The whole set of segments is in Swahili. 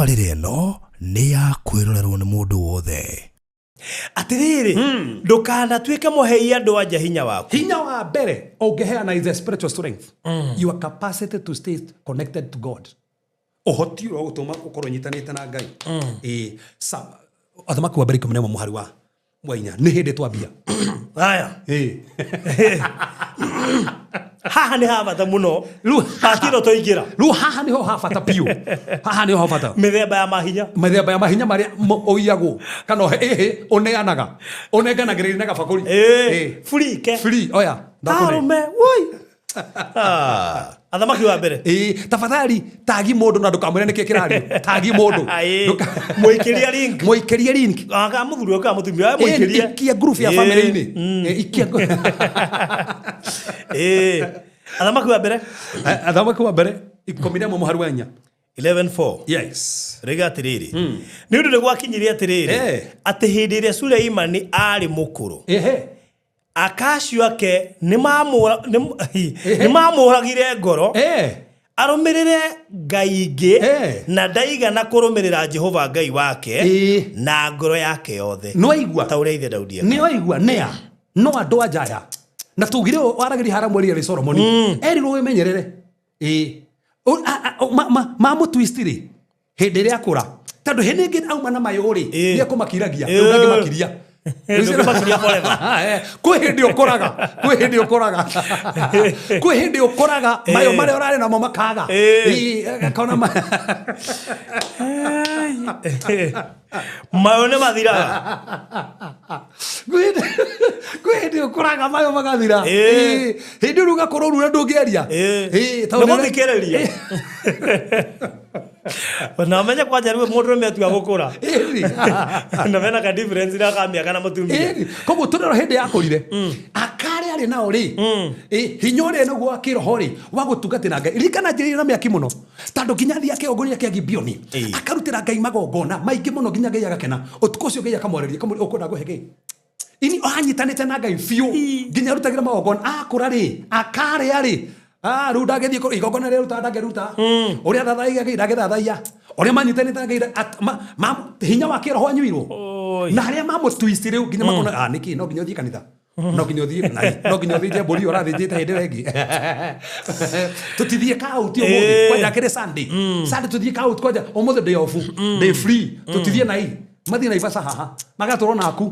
Tabarĩra ĩno nĩ ya kwĩrorerwo nĩ mũndũ wothe. Atiriri, ndukanatuĩke mũhei andũ anja hinya waku. Hinya wa mbere ũngĩheana is the spiritual strength. Your capacity to stay connected to God. Ũhoti wa gũtũma ũkorwo nyitanĩte na Ngai. Athamaki wa mbere 11 mũhari wa inya nĩ hĩndĩ twambia. Haya. Haha nĩ habata mũno. Patiro toingira. Rĩu haha nĩho habata piũ. Haha nĩho habata. Mĩthemba ya mahinya. Mĩthemba ya mahinya marĩa ũiyagwo. Kana ũneanaga. Ũnenganagĩrĩria na gabakũri. Free. Free. Oya. Arume. Woi. Athamaki wa mbere. Tafadhali tagi mũndũ na ndũkamwĩre nĩkĩ kĩrario. Tagi mũndũ. Mũikĩria link. Mũikĩrie link. Aka mũthuri ũka mũtumia mũikĩria. Ikia group ya family-inĩ. Ikia. Athamaki wa mbere. Athamaki wa mbere 11 mũhari wa inya. 11:4. Yes. Rega atiriri. Nĩ ũndũ nĩ gwakinyirie atiriri. Atĩ hĩndĩ ĩrĩa Suleimani arĩ mũkũrũ. Akacio ake nĩ mamũragire ngoro. Arũmĩrĩre Ngai ingĩ na ndaigana kũrũmĩrĩra Jehova Ngai wake na ngoro yake yothe. No aigua. Ta ũrĩa ithe Daudi. Nĩ aigua nĩa. No andũ anja aya. Na tugire waragĩri hara mweri ya Solomoni. Erirwo wĩmenyerere. Mamũtwist rĩ. Hĩndĩ ĩrĩa akũra. Tondũ hĩndĩ ĩngĩ auma na mayũ rĩ. Nĩ akũmakiragia. Ndangĩmakiria. Kwĩ hĩndĩ ũkoraga. Kwĩ hĩndĩ ũkoraga mayo marĩa ũrarĩ namo makaga. Akona mayo nĩ mathiraga. Kwĩ hĩndĩ ũkoraga mayo magathira. Hĩndĩ ũrĩa ũgakorwo rura ndũngĩaria. Ndũgũthikĩrĩria. Na menya kwanja rĩu mũndũ ũrĩa atua gũkũra. Na mena ka difference na ka mĩaka na mũtumia. Koguo tũrero hĩndĩ yakũrire. Akare arĩ nao rĩ. Hinya ũrĩa nĩguo wa kĩroho rĩ wa gũtungatĩra Ngai. Ririkana njĩrĩire na mĩaki mũno. Tondũ nginya thia kĩongoria kĩa Gibeoni. Akarutĩra Ngai magongona maingĩ mũno nginya Ngai agakena. Ũtukũ ũcio Ngai akamwarĩria ũkũnda gũhe Ngai. Ini ohanyitanĩte na Ngai biũ. Nginya arutagĩra magongona akũra rĩ. Akare arĩ. Rĩu ndagĩthiĩ igongona rĩu ndangĩruta. Ũrĩa thathaia Ngai ndagĩthathaia. Ũrĩa manyitanĩte na Ngai hinya wa kĩroho anyuirwo. Na harĩa mamũtwist rĩu nginya makona nĩkĩ no nginya ũthiĩ kanitha. No nginya ũthiĩ mbũri ũrathĩnjĩte hĩndĩ ĩyo ĩngĩ. Tũtithiĩ kauti ũmũthĩ kwanja kĩrĩ Sunday. Sunday tũthiĩ kauti kwanja ũmũthĩ day off. Day free. Tũtithiĩ nai. Mathiĩ Naivasha haha. Magatũrwo naku.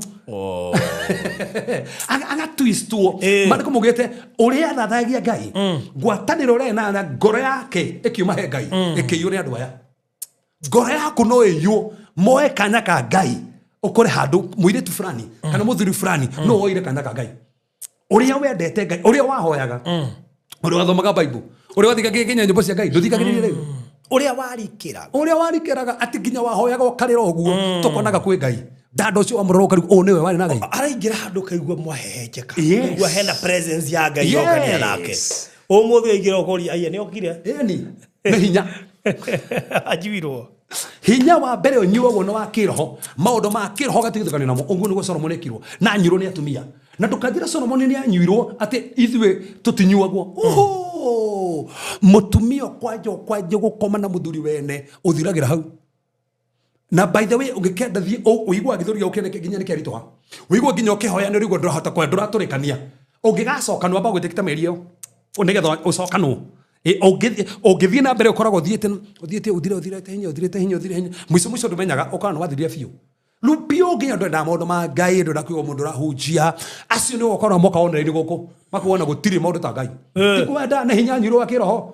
Agatwistwo. Marĩkũ mugĩte ũrĩa thathagia Ngai. Ngwatanĩro ũrĩa na ngoro yake ĩkiuma he Ngai. Ĩkĩiywo nĩ andũ aya. Ngoro yaku no ĩiywo moe kanya ka Ngai. Ũkore handũ mũirĩtu fulani kana mũthuri fulani no woire kanya ka Ngai. Ũrĩa wendete Ngai, ũrĩa wahoyaga. Ũrĩa wathomaga Bible. Ũrĩa wathikagĩrĩria nginya nyĩmbo cia Ngai. Ndũthikagĩrĩria rĩu. Ũrĩa warikĩraga atĩ nginya wahoyaga ũkarĩra ũguo tũkonaga kwĩ Ngai. Ndando ũcio wamũroka rĩu nĩwe warĩ na Ngai. Araingĩra handũ kaigua mwahehenjeka. Kaigua hena presence ya Ngai yokania nake. Ũmũthĩ aingĩra ũkoria aya nĩ okire. Nĩ hinya. Ajiwirwo. Hinya wa mbere ũnyuagwo nĩ wa kĩroho. Maũndũ ma kĩroho gatigithũkanio namo. Ũguo nĩguo Solomon ekirwo. Na anyuirwo nĩ atumia. Na ndũkanjĩra Solomon nĩ anyuirwo atĩ ithuĩ tũtinyuagwo. Mũtumia kwanja gũkoma na mũthuri wene ũthiragira hau. Na by the way ũngĩkenda thiĩ ũigua gĩthũri gĩũkĩne nginya nĩ kĩaritoha. Ũigua nginya ũkĩhoya nĩ ũigua ndũrahota kwa ndũratũrĩkania. Ũngĩgacoka nĩ wamba gwĩtĩkĩta mĩeri ĩyo. Nĩgetha ũcokanwo. Ũngĩthiĩ na mbere ũkoragwo ũthiĩte ũthirĩte hinya. Mũico ndũmenyaga ũkorana wathiria biũ. Rũpio nginya ndwenda maũndũ ma Ngai ndwenda kũigua mũndũ ũrahunjia. Acio nĩ gũkorwo moka onereire gũkũ. Makuona gũtirĩ maũndũ ta Ngai. Tikwenda nĩ hinya nyuirwo wa kĩroho.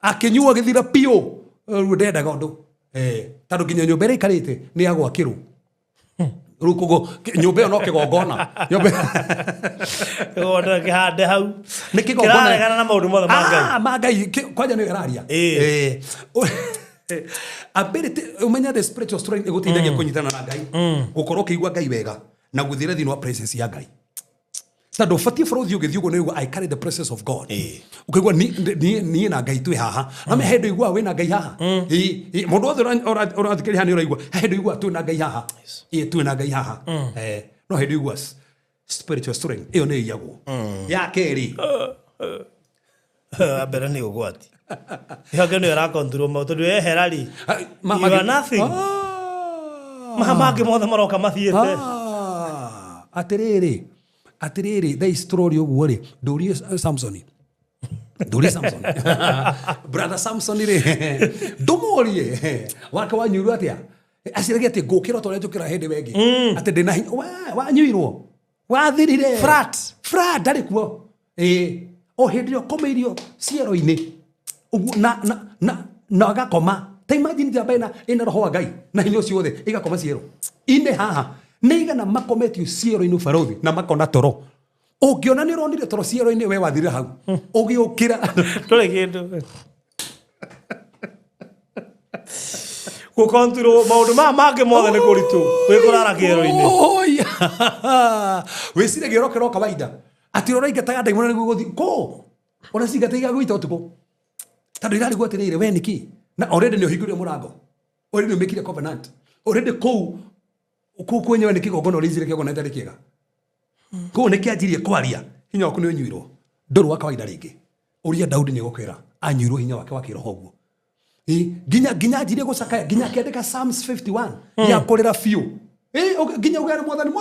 Akĩnyuo gĩthira piũ. Rĩu ndendaga ũndũ. Tondũ nginya nyũmba ĩrĩa ikarĩte nĩ ya gwakĩrwo. Rĩu koguo nyũmba ĩyo no kĩgongona. Nyũmba kĩhande hau. Nĩ kĩgongona. Kĩraregana na maũndũ mothe ma Ngai. Ma Ngai kwanja nĩ araria. Ability umenya the spiritual strength ĩgũteithagia kũnyitana na Ngai. Gũkorwo ũkĩigua Ngai wega na gũthira thĩinĩ wa presence ya Ngai. Tondũ ũbatiĩ bũrũthi ũgĩthiĩ ũguo nĩguo I carry the presence of God. Ũkaigua niĩ na Ngai twĩ haha. Na hĩndĩ igua wĩ na Ngai haha. Mũndũ wothe ũrathikĩrĩria haha nĩ ũraigua. Hĩndĩ igua twĩ na Ngai haha. Twĩ na Ngai haha. No hĩndĩ igua spiritual strength ĩyo nĩ ĩiyagwo. Ya kerĩ. Mbere nĩ ũgwati. Yake no ra control mo to we herari. You are nothing. Mama ke mo maroka mathiete. Atiriri the story oguo ri nduri Samson. Nduri Samson. Brother Samson ri ndumurie wake wanyuru atia. Asirage ati ngukira tore njukira hindi wengi. Ati ndina wanyuirwo. Wathirire. Frat ndari kuo. O hindi komeirio ciero-ini. Na agakoma. Ta imagine jabena ina roho Ngai na hinya ucio othe igakoma ciero. Ine haha neigana makometio ciero-ini barothi na makona toro. Ungiona ni ronire toro ciero-ini we wathirire hau. Ugiukira Tore kindu. Ku control maundu make mothe ni kuritu. We kurara kiero-ini. We sire gerokero kawaida. Atirora igataga ndaimona ni guguthi ko. Ona cingatiga gwita utuko. Tando irari gwetereire we niki. Na already ni ohingure murango. Already ni mekire covenant. Already kou kwenyewe ni kigogono rizire kigogono ndari kiega. Kou ni kiajirie kwaria. Hinya waku ni unyuirwo. Ndoru wa kawaida ringi. Uria Daudi ni gukira. Anyuirwo hinya wake wa kiroho guo. Ginya ajirie gucakaya. Ginya akiandika Psalms 51. Ya kurira fiu. Ginya ugere mwathani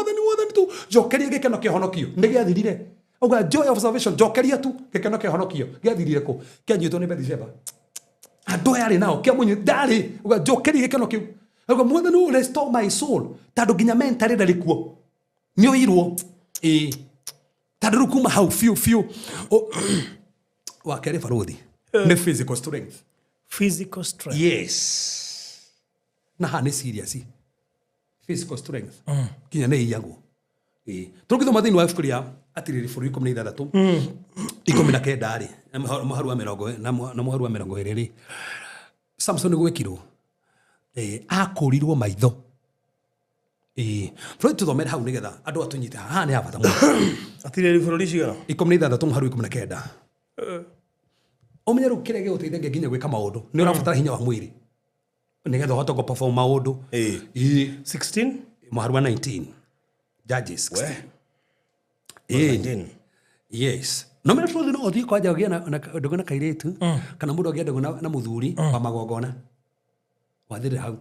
tu. Jokeria gikeno kihonokio. Ni giathirire. Uga joy of salvation. Jokeria tu. Gikeno kihonokio. Giathirire ku. Kianyitwo ni Bathsheba. Ando yari nao kia munyu ndari uga jokeri gikeno kiu uga mwathani will restore my soul tando ginya mentally ndari kuo ni oirwo tando kuma how few wa kere farothi ne physical strength yes na ha ne serious physical strength ginya ne iyago tukitho mathini wa furia atiriri furu 16 19 ri na muharu wa mirongo na muharu wa mirongo iriri Samson gwekirwo akurirwo maitho Floyd tuthomera hau nigetha andu atunyite haha ni abata muno atiriri furu cigana 16 muharu 19 omenyeru kirege uteithagia ginya gwika maundu ni urabatara hinya wa mwiri nigetha uhote go perform maundu 16 muharu wa 19 Judges 16 yes no mera Floyd no othi kwaja gya na ndogona kairetu kana mundu agya ndogona na muthuri wa magogona wathire hau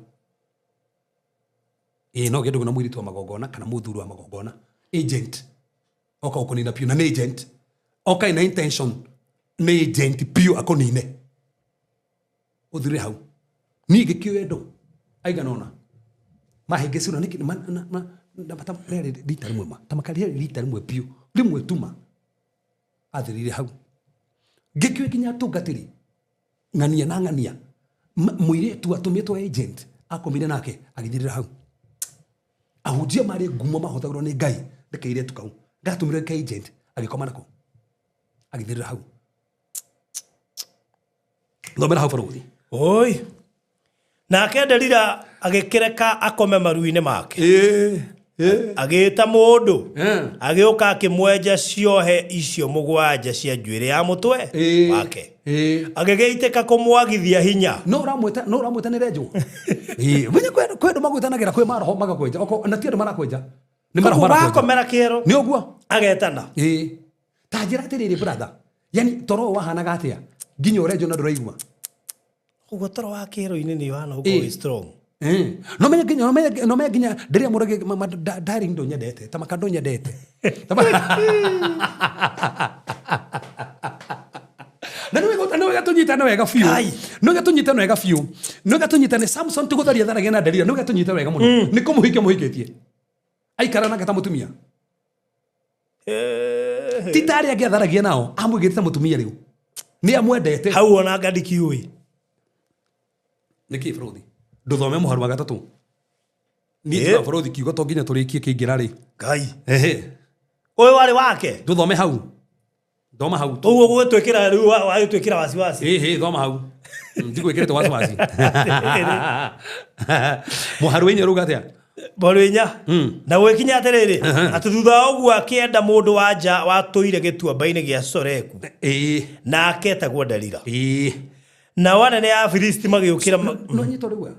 no gya ndogona mwiri wa magogona kana muthuri wa magogona agent oka ukonina pio na agent oka ina intention na agent pio akonine uthire hau ni gikioendo aiga nona mahengecuna niki na bata rere lita rimwe ma tamakari lita rimwe pio rimwe tuma athirire hau ngikio kinya tungatiri ngania mwire tu atumitwo agent akomire nake agithirira hau ahujia mari gumo mahothagirwo ni Ngai ndekeire tukau ngatumire ka agent agikoma nako agithirira hau thomera hau farothi oi nake Delila agikireka akome maruine make agita mundu agiuka akimwenja ciohe icio mugwanja cia njuire ya mutwe wake agigeiteka kumwagithia hinya no uramwita ni renjo wenye kwedo magwitanagira kwe maroho magakwenja oko na tiendo marakwenja ni maroho marakomera kiero ni oguo agetana tajira tiriri brother yani toro wahanaga atia nginya renjo na nduraigua ugo toro wa kiero ini ni wana ugo strong no me ginya ndiria murage dari ndo nyendete tamakando nyendete na no gatunyita no wega fiu no gatunyita no wega fiu no gatunyita ne Samson tugutharia tharagia na Delila no gatunyita wega muno ni kumuhikitie aikara na gata mutumia titari agiatharagia nao amwigite mutumia riu ni amwendete hau ona ngadiki ui niki Floyd nduthome muharu wa gatatu ni twa Floyd kiugo to nginya turikie kingira ri Ngai oyo wari wake nduthome hau thoma hau uguo gwetwikira riu wa twikira wasiwasi thoma hau ndigwikirite wasiwasi muharu wenye ruga atia Borinya na gwekinya atiriri ati thutha uguo akienda mundu wanja watuire gituamba-ini gia Soreku na aketagwo Delila na wana ne ya Filisti magiukira no nyito riu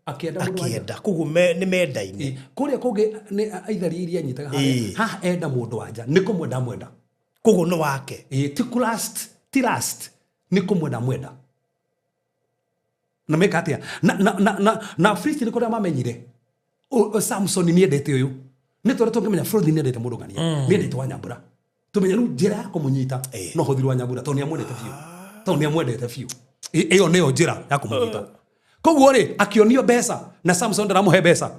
akienda kugu ni mendaini kuria kuge ni aithari iria nyitaga ha enda mundu wanja nikumwenda mwenda kugu no wake ti last ni kumwenda mwenda na meka atia na Filisti niko mamenyire Samson ni endete uyu ni tore tungimenya Filisti ni endete mundu ngania ni endete wa Nyambura tumenya nu njira ya kumunyita no huthiru wa Nyambura to ni amwendete fiu to ni amwendete fiu iyo neo njira ya kumunyita koguo ri akionio mbeca na Samson ndaramuhe mbeca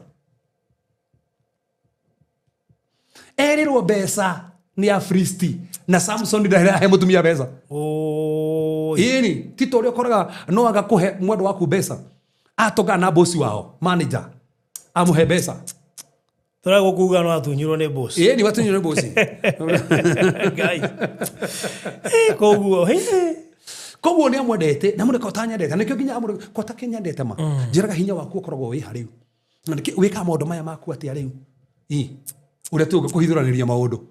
erirwo mbeca ni a Filisti na Samson ndarahe mutumia mbeca ini tito uri koraga no agakuhe mwendu waku mbeca atoga na bosi wao manager amuhe mbeca turago kuga no atunyirwo ni bosi ni watunyirwo ni bosi guys koguo ni amwendete na mundu kotanyendete nikio ginya amuru kotakenyendete ma njiraga hinya waku ukoragwo wi hariu na wika maundu maya maku ati hariu uria tu kuhithuraniria maundu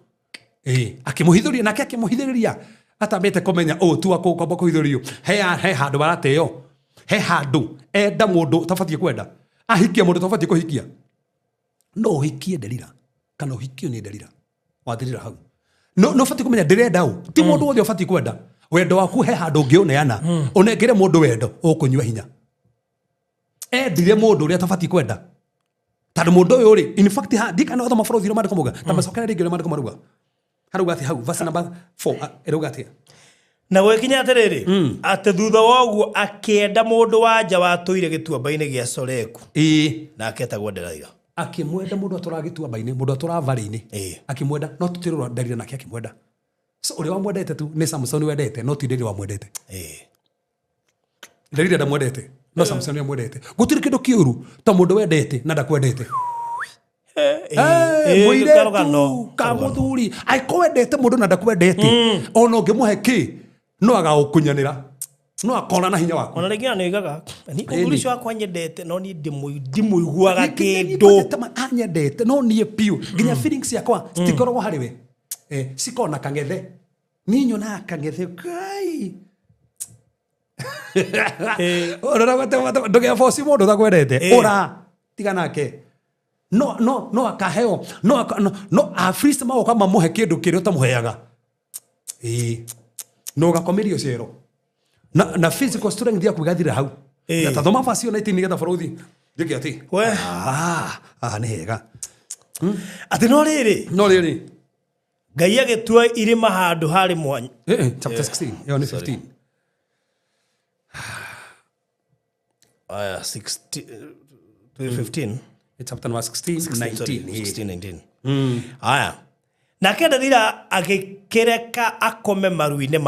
akimuhithuria nake akimuhithuriria atamete komenya tu akokomba kuhithurio he handu barateo he handu enda mundu tabatie kwenda ahikia mundu tabatie kuhikia no hikie Delila kana hikio ni Delila wathirira hau no fati kumenya ndirenda u ti mundu wothe ufati kwenda wendo waku he handu ngioneana unengere mundu wendo ukunywa hinya endire mundu uria tabati kwenda tandu mundu uyu ri in fact dikana otho mafuro thiro mandiko muga tamacokera ringi mandiko maruga haruga ati hau verse number 4 eruga ati na gwekinya atiriri ati thutha woguo akienda mundu wanja watuire gituamba-ini gia Soreku na aketagwo Delila akimwenda mundu atura gituamba-ini mundu atura vari-ini akimwenda no tutirwo Delila nake akimwenda so uri wamwendete tu ni Samson wendete no ti Delila wamwendete Delila ndamwendete no Samson wamwendete gutiri kindu kiuru ta mundu wendete na ndakwendete muiretu kamuthuri aikwendete mundu na ndakwendete ona ungimuhe ki no agaukunyanira no akona na hinya wako ona ringi ni gaga ni muthuri cio akwa nyendete no ni ndimuiguaga kindu anyendete no nie piu ginya feelings yakwa stikoragwo hariwe sikona kangethe ninyo na kangethe kai ora wata ndoge force mundu takwendete ora tiganake no akaheo no Afristi mao kama muhe kindu kirio tamuheaga no gakomerio cero na physical strength ya kugathira hau na tathoma fasio na itini getha baruthi ndiki ati we ni hega ati no riri Ngai agitua irima handu hari mwanya chapter 16 yo ni 15 aya 15 chapter 16 19 aya na kenda Delila agikireka akome maru-ini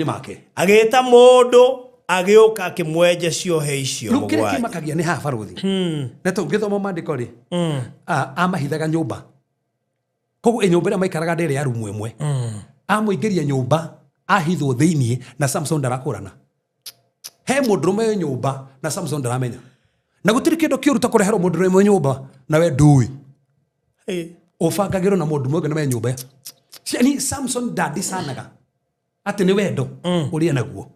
make agita mundu agiuka akimwenje ciohe icio mugwanja rukire kimakagia ni ha baruthi na to ngithoma mandiko ri amahithaga nyumba kogu nyumba ria maikaraga ndere ya rumu imwe amuingiria nyumba ahithwo thiini na Samson ndarakurana he mundurume nyumba na Samson ndaramenya na gutiri kindu kiuruta kurehero mundurume nyumba na we ndui ufangagirwo na mundu mwega na me nyumba ni Samson dadi sanaga ati ni wendo uria naguo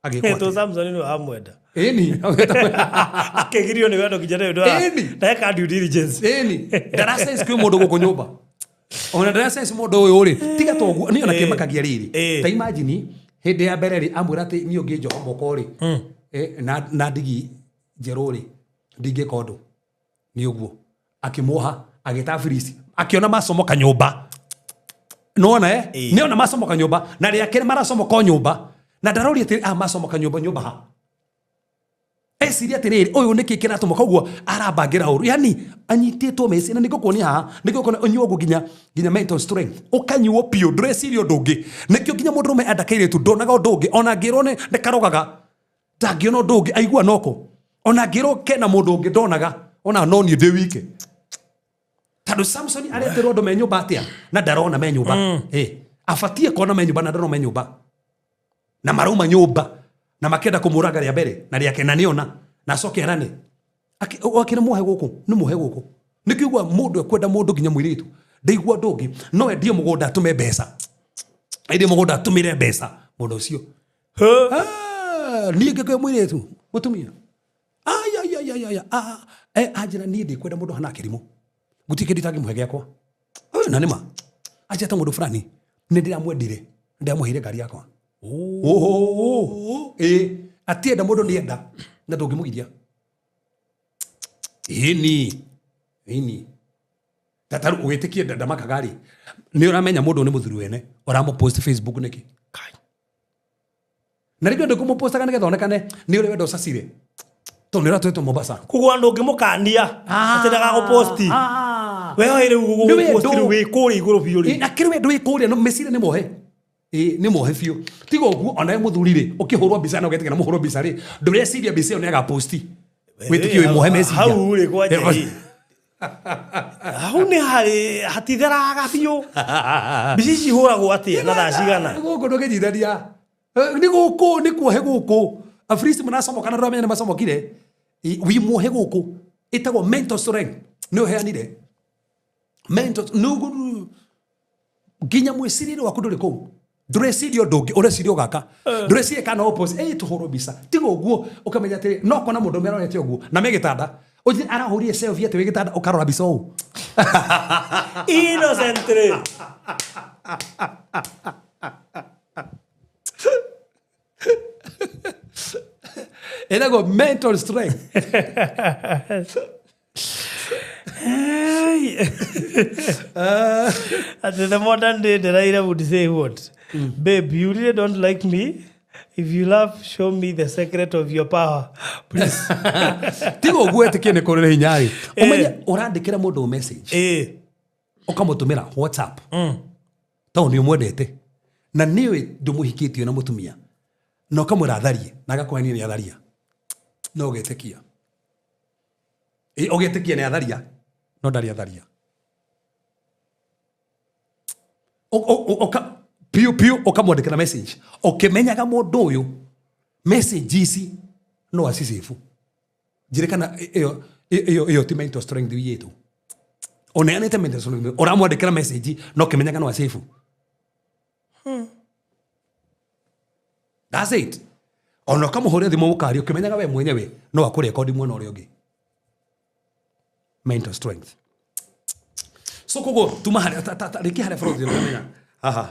agikwa to Samson ni amwenda ni akegirio ni wendo kijana ndo na ka due diligence darasa isikio mundu guko nyumba ona darasa isi mundu uyu ri tiga to guo ni ona kimakagia riri ta imagine hindi ya mbere ri amwira ati ni ungi njoho moko ri na ndigi njeruri ndigi kondo ni uguo akimuha agita Filisti akiona masomoka nyumba nona niona masomoka nyumba na ria kire marasomoka nyumba na darori ati masomoka nyumba ha siria tiriri uyu niki kiratomoka uguo arabangira uru yani anyititwo meci na nigukuonia ha nigukona unyuogu ginya mental strength ukanyuo pio dresirio ndungi nikio ginya mundu me andakaire tu ndonaga ndungi ona ngiro ne karogaga tangiona ndungi aigua noko ona ngiro kena mundu ungi ndonaga ona no ni ndi wike tadu Samson areterwo ndo menyumba atia na ndarona menyumba afatie kona menyumba na ndarona menyumba na maruma nyumba na makenda kumuraga ria mbere na ria kena niona na coke arane akina muhe guku ni muhe guku nikiugwa mundu ekwenda mundu ginya mwiritu ndeigua ndungi no endie mugunda atume mbeca endie mugunda atumire mbeca mundu ucio ni ngeke mwiritu mutumia ajira ni ndi kwenda mundu hana kirimo gutike nditangi muhe giakwa na nima acha ta mundu fulani ni ndiramwendire ndiamuhire ngari yakwa atienda mundu ni enda na ndungimugiria ini tataru ugitikie ndamakaga ri ni uramenya mundu ni muthuri wene oramo post Facebook niki na rĩngĩ ndũkũmũpostaga nĩgetha onekane nĩ ũrĩ wendo cacire to nĩ ratwetwo Mombasa kugwa ndũngĩmũkania atĩ ndagagũposti wewe rĩu gũgũposti rĩu wĩ kũrĩa igũrũ biũ rĩ na kĩrĩ wendo wĩ kũrĩa no mecire nĩ mohe nĩ mohe biũ tiga ũguo ona mũthuri rĩ ũkĩhũrwo mbica na ũgetikana mũhũrwo mbica rĩ ndũreciria mbica ĩyo nĩ agaposti wĩtĩkio wĩ mohe meciria hau rĩ kwanja hau nĩ harĩ hatitheraga biũ mbica ici ihũragwo atĩa na thaa cigana gũkũ ndũngĩnyithania ni guku ni kuohe guku afrisi mnasomoka na ramenya masomokire wi muohe guku itagwo mental strength ni uheanire mental nugu ginya mwiciriro waku nduri ku ndurecirio ndungi urecirio gaka ndurecirie kana opposite tuhoro bisa tigo guo ukamenya ati no kona mundu merorete uguo na megitanda uthi arahurie selfie ati wigitanda ukarora bisa u innocently ego mental strength. At the modern day, the writer would say what? Babe, you really don't like me? If you love, show me the secret of your power, please. Tigo gwetikie ni kurire hinyari. Umenye urandikira mundu message. Ukamutumira WhatsApp. Tao ni umwendete. Na niwe ndumuhikitio na mutumia. Na ukamũratharie na agakwani ni atharia no ũgetekia ũgetekia ni atharia no ndari atharia piu ukamwandĩkĩra message ũkĩmenyaga mũndũ ũyũ message ici no acicibu njĩre kana ĩyo ti mental strength yetu oneanĩte mental strength ũramwandĩkĩra message no ũkĩmenyaga no acicibu That's it. Ono kama hore thimo mukari ukimenyaga we mwenyewe no akore record mwana uri ungi. Mental strength. So kogo tumahari riki hare frodi no aha.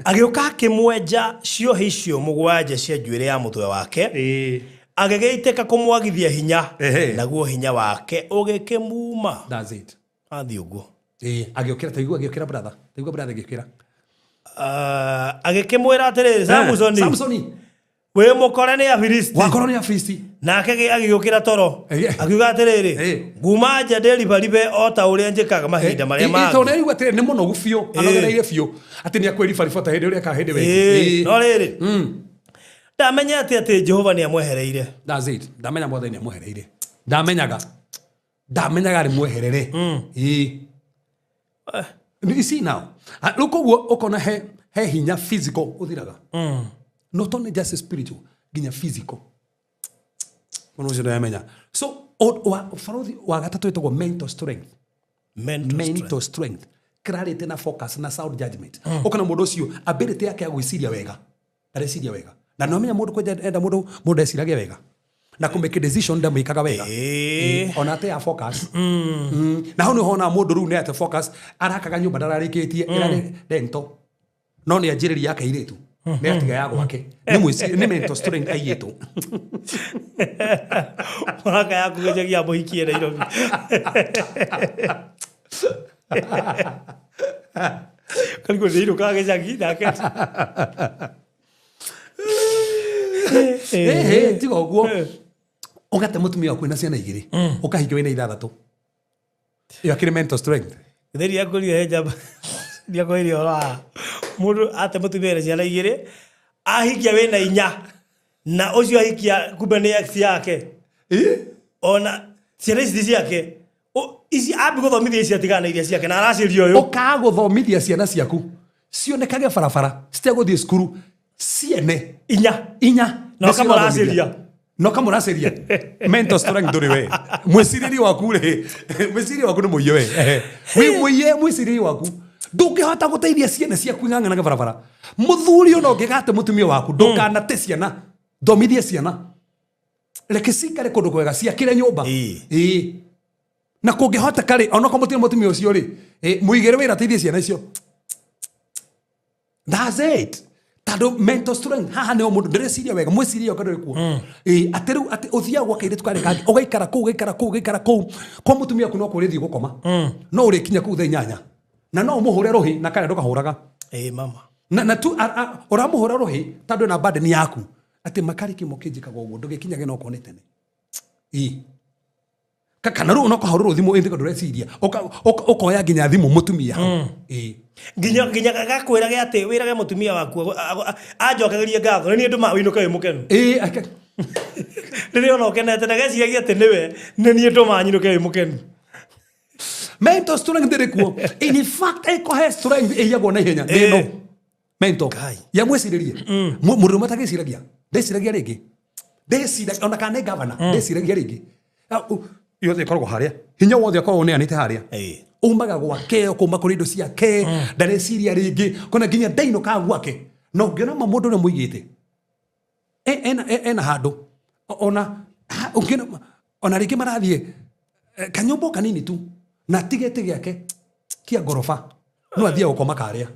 Agĩũka akĩmwenja ciohe icio mũgwanja cia njuĩrĩ ya mũtwe wake agĩgĩitĩka kũmwagithia hinya naguo hinya wake ũgĩkĩmuma. That's it. Athi ũguo. Agĩũkĩra agĩũkĩra brother. Taigua brother agĩũkĩra. Agĩkĩmwĩra atĩrĩrĩ Samsoni wĩ mũkore nĩ Afilisti wakoro nĩ Afilisti nake agĩũkĩra toro akiuga atĩrĩrĩ nguma nja ndĩribaribe o ta ũrĩa njĩkaga mahinda marĩa mangĩ tondũ nĩ atĩrĩrĩ nĩ mũnogu biũ anogereire biũ atĩ nĩ akwĩribariba hĩndĩ ũrĩa kahĩndĩ wengĩ no rĩrĩ ndamenya atĩ Jehova nĩ amwehereire. That's it. Ndamenya Mwathani nĩ amwehereire ndamenyaga arĩ mweherere You see now, look ukona he hinya physical uthiraga. Not only just spiritual, ginya physical. Kono jero yamenya. So farodi wa gatatu etwa mental strength. Mental strength. Clarity na focus na sound judgment. Ukona mundu ucio ability yake ya gwiciria wega. Areciria wega. Na no menya mundu kwenda enda mundu eciragia wega. Na kumeke decision nda mwikaga wega ona te ya focus na ho ni hona mundu ru ne ate focus arakaga nyumba ndararikitie ira dento no ni ajiriri yake iretu ne atiga ya gwake ni mwisi ni mental strength ayetu waka ya kugejagia muhikie Nairobi kalikuwa ndio kagejagi nake tigo guo ugate mutumia waku na ciana igiri ukahikio ina ithathatu iyo akiri mental strength theri yakuri hejaba ndia koiri ora mundu ate mutumia na ciana igiri ahikia wina inya na ucio ahikia kumbe ni ex yake ona ciana ici ciake ici abi guthomithia ici atigana iria ciake na aracirio uyu ukaguthomithia ciana ciaku cionekage barabara citeguthie cukuru ciene inya no kamuraciria mental strength nduri we mwiciriri waku ri mwiciriri waku ni muiye we wi muiye mwiciriri waku ndungihota guteithia ciana ciaku ng'ang'anaga barabara muthuri ono ngigate mutumia waku ndukanate ciana thomithia ciana reke cikare kundu kwega ciakire nyumba na kungihota kari ono ko mutumia ucio ri muigire wira teithia ciana icio. That's it. tando mental strength haha ne omundu ndireciria wega mwiciria okado kuo ateru ati uthia gwa kaire tukare kangi ugaikara ku kwa mutumia kuno kurithi gukoma no uri kinya ku thenya na no umuhure rohi na kare ndukahuraga mama na tu uramuhura rohi tando na burden yaku ati makari kimokijika gwo ndugikinyage no konete ne kana ru no kahururu thimu indi ndureciria okoya nginya thimu mutumia nginya gakwirage ati wirage mutumia waku anjokagerie ngatho ni nduma winuka mukenu riri ona ukenete na geciagia ati niwe ni nduma nyinuka mukenu mental strength ndirikuo in fact eco strength eyagwo na ihenya ndino mental ya mweciririe mundu matagiciragia ndeciragia ringi ndeciragia ona kana governor ndeciragia ringi yothe korwo haria hinya wothe korwo ne anite haria umaga gwake kuma kuri indo ciake ndareciria ringi kona nginya ndaino ka gwake no ngiona mundu ne muigite ena handu ona ringi marathie kanyumba kanini tu na tigete giake kia gorofa no athia gukoma karia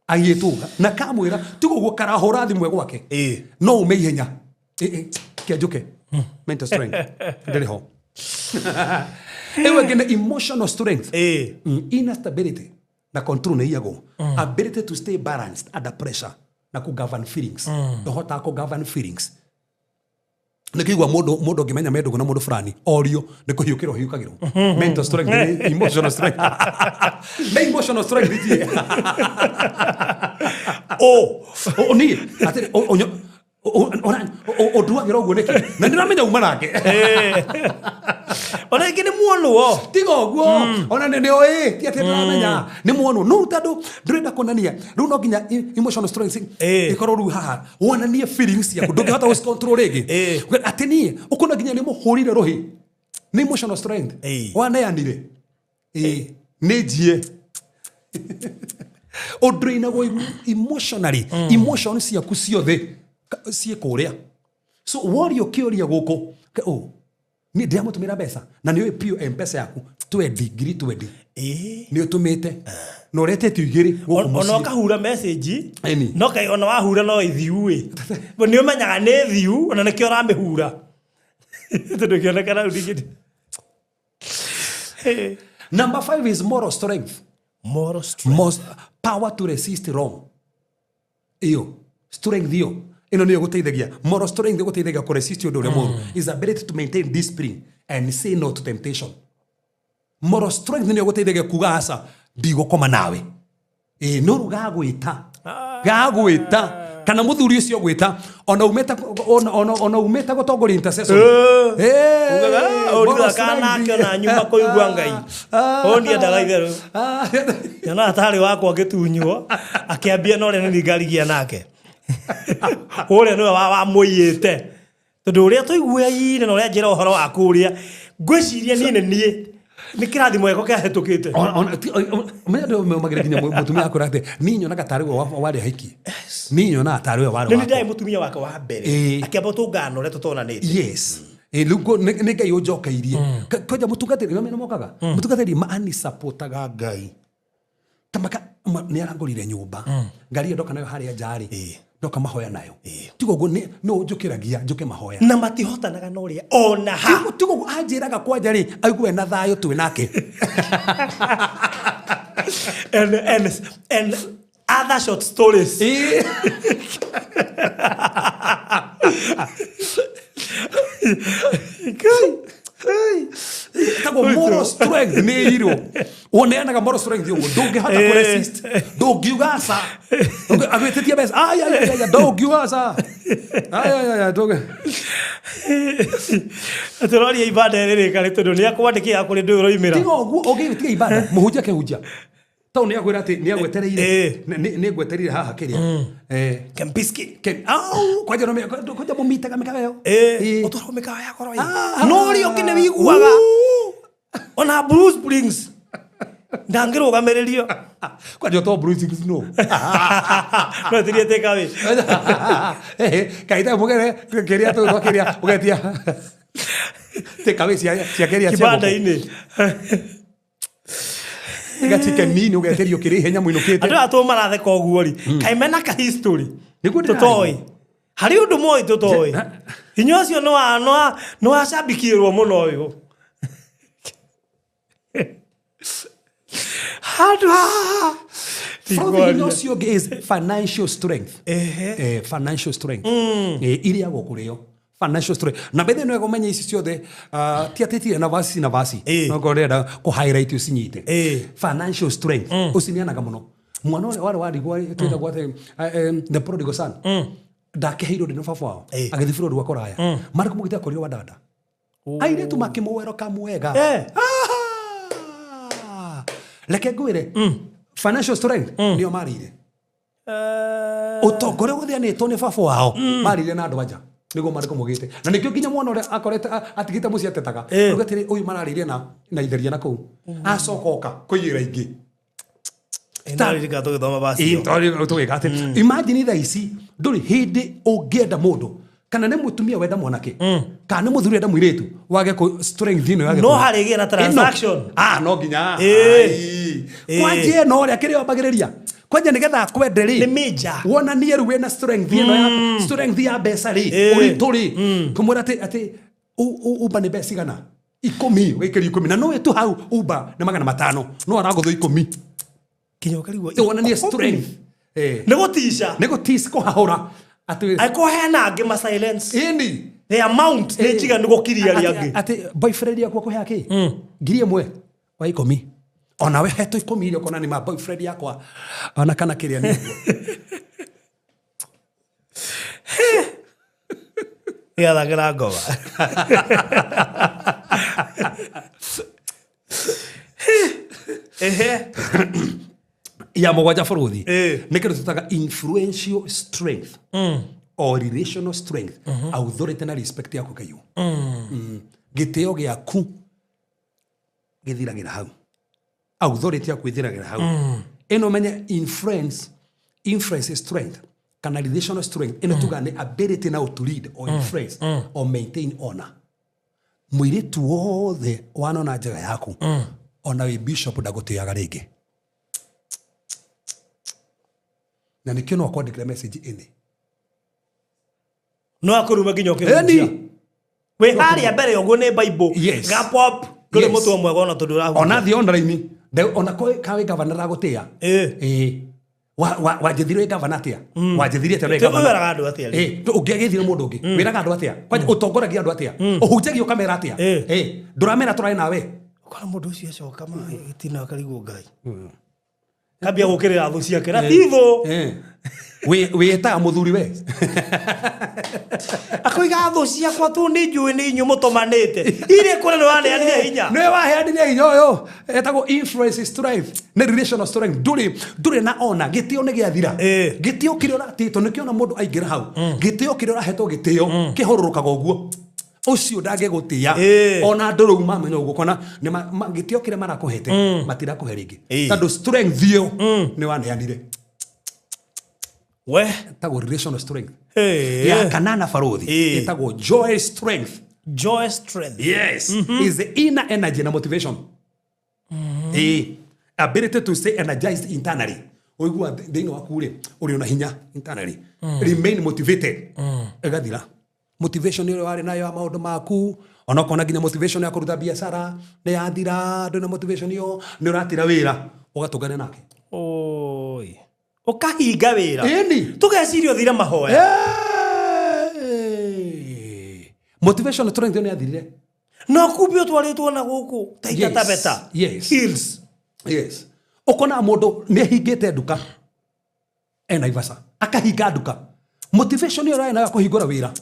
agituga na kamwira tigo gukarahura thimwe gwake no umeihenya kia njuke mental strength ndiriho ewe gene emotional strength inner stability na control neiyago ability to stay balanced under pressure na ku govern feelings hota ko govern feelings nikigwa mundu ngimenya mendu na mundu fulani orio nikuhiukiro hiukagiro mental strength emotional strength na emotional strength ni atiri oduagira uguo niki na ndiramenya uma nake ona ingĩ nĩ muonuo tiga ũguo ona nĩ oi ti atĩ ndiramenya nĩ muonuo no tondũ ndĩrenda kuonania rĩu no nginya emotional strength ĩkorwo rĩu haha wonanie feelings ciaku ndũngĩhota gũcicontrol rĩngĩ atĩ niĩ ũkona nginya nĩ mũhũrire rũhĩ nĩ emotional strength waneanire nĩ njie ũndũ inagwo emotionally emotion ciaku ciothe ciekuria so wario kioria guko ni ndia mutumira mbeca na ni pio mpesa yaku 20 ni utumite no retete igiri ona kahura message no kai ona wahura no ithiu ni umenyaga ni ithiu ona nikio ramihura tondu kionekana udigiti number 5 is moral strength most power to resist wrong iyo strength iyo ino niyo guteithagia moral strength guteithagia ku resist undu ule muru is ability to maintain discipline and say no to temptation. Moral strength niyo guteithagia kuga aca ndigukoma nawe no ruga gwita kana muthuri ucio gwita ona umeta gutongoria intercession ugaga kana kiona nyuma kuigua ngai onia ndagaitheru yana atari wakwa ngitunywo akiambia no rene ngarigia nake ore no wa muiyete tondu uria tuiguaine no ria njira uhoro waku uria ngwiciria nie ni kirathi mweko kia hetukite mendo magire kinya mutumia akorate ninyo na gatari wari hiki ninyo na atari wari ni ndai mutumia wake wa mbere akiamba tungano re tutonanite yes lugo ne ngai ujokairie koja mutungatiri no mena mokaga mutungatiri maani supportaga ngai tamaka ni arangorire nyumba ngari ndoka nayo haria njari ndoka mahoya nayo tigo no njukiragia njuke mahoya na matihotanaga no ria ona ha tigo anjiraga kwa njari aigwe na thayo twi nake and other short stories tago moral strength ni hiro oneanaga moral strength yo ndungihota ku resist ndungiugasa agwetetia besa ay ndungiugasa ay nduge atororia ibada riri kare tondu ni akwandikia kuri ndu roimira tigo oguo ogitia ibada muhunja kehunja tau ni agwira ati ni agwetereire ni agwetereire haha kiria Kempiski kwa jero koja mumitaga mikayo otoro mikayo yakoro no ri okine wiguaga ona Bruce Springs ndangirugamiririo kwa jero Bruce Springs no no tirie tekawe kaita mugere keria to no keria ugetia tekawe cia keria cia kibanda ini gatike mini ugeterio kiri henya muinukite andu atu maratheka oguo ri kai mena ka history tutoi hari undu moi tutoi hinyo cio no acambikirwo muno uyu hinyo cio is financial strength financial strength iria gokurio financial strength na bethe no gomenya ici ciothe tiatitire na vasi no gorenda ku highlight usinyite financial strength usinianaga muno mwana wale wadigwa twita gwate the prodigal son ndakeheirwo ndino baba wao agithifirwo rwa koraya mari kumugita korire wa dada aire tu makimuwero kamwega leke gwire financial strength nio marire utongore guthianitwo ni baba wao marire na andu anja nigo mari kumugite na nikio nginya mwana ore akorete atigite muci atetaga ugatire uyu mararirie na itheria na ku acokoka kuiyira ingi Tarika to thoma basi. To wegate. Imagine tha ici nduri hindi ungienda mundu kana ne mutumia wenda mwanake kana ne muthuri wenda muiretu wage ku strength ino yage no harigie na transaction no nginya kwaje no ria kiri obagiriria kwaje nigetha kwenderi ni major wona nie ruwe na strength ino ya strength ya besa ri uri turi kumura ati uba ne besigana 10 wekeri 10 na no tu hau uba na magana 5 no aragotho 10 kinyo karigwo wona nie strength nego tisha ko hahora ati ako hena nge ma silence ini the amount ne tiga nego kiria riange ati boyfriend yakwa ko yake ngiri emwe wa 10 ona we heto 10 ile kona ni ma boyfriend yakwa ona kana kiria ni ya la gragoba ya mogwaja foruthi nekero tutaga influential strength or relational strength authority na respect yako kayo giteo giaku githiragira hau authority yako githiragira hau eno menya influence strength kana relational strength eno tugane ability now to lead or influence or maintain honor muiretu wothe wana na njega yaku ona we bishop dagoteaga ringi na nikio no akwandikira message ini no akuruma nginya ukirunjia we haria mbere uguo ni bible ga pop kuri mutu mwega ona tondu rahu ona thi online ona ko kawe governor agotea wajithire governor atia wajithire ate governor weraga andu atia ungegithire mundu ungi wiraga andu atia kwaje utongoragia andu atia uhunjagio kamera atia nduramera turai nawe ukora mundu ucio acoka ma itina karigwo ngai kabia gukirira thu ciake na titho we ta muthuri we akoiga thu ciakwa tu ni njui ni nyu mutomanite ire kure no ane ani hinya no wa he ani hinya yo etago influence strength ne relational strength duri na ona gitio ne giathira gitio kirora tito nikio na mundu aingira hau gitio kirora heto gitio kihorurukaga uguo ucio ndage gutia ona nduru mamenya uguo kona ni gitio kire marakuhete matira kuheringi tando strength yo ni waneanire we tago relational strength ya kanana farodhi itago joy strength yes is the inner energy and motivation ability to stay energized internally oigua thini waku ri uri ona hinya internally remain motivated egathira motivation ile wale nayo maundu maku ona kona nginya motivation ya kuruta biashara ne yathira ndona motivation yo ni uratira wira ugatungane nake oi ukahinga wira eni tugeciria thira mahoya motivation strength ni yathirire no kubio twaritwo na guku taita tabeta hills ukona mundu ni hingite nduka ena ivasa akahinga nduka motivation yo na kuhingura wira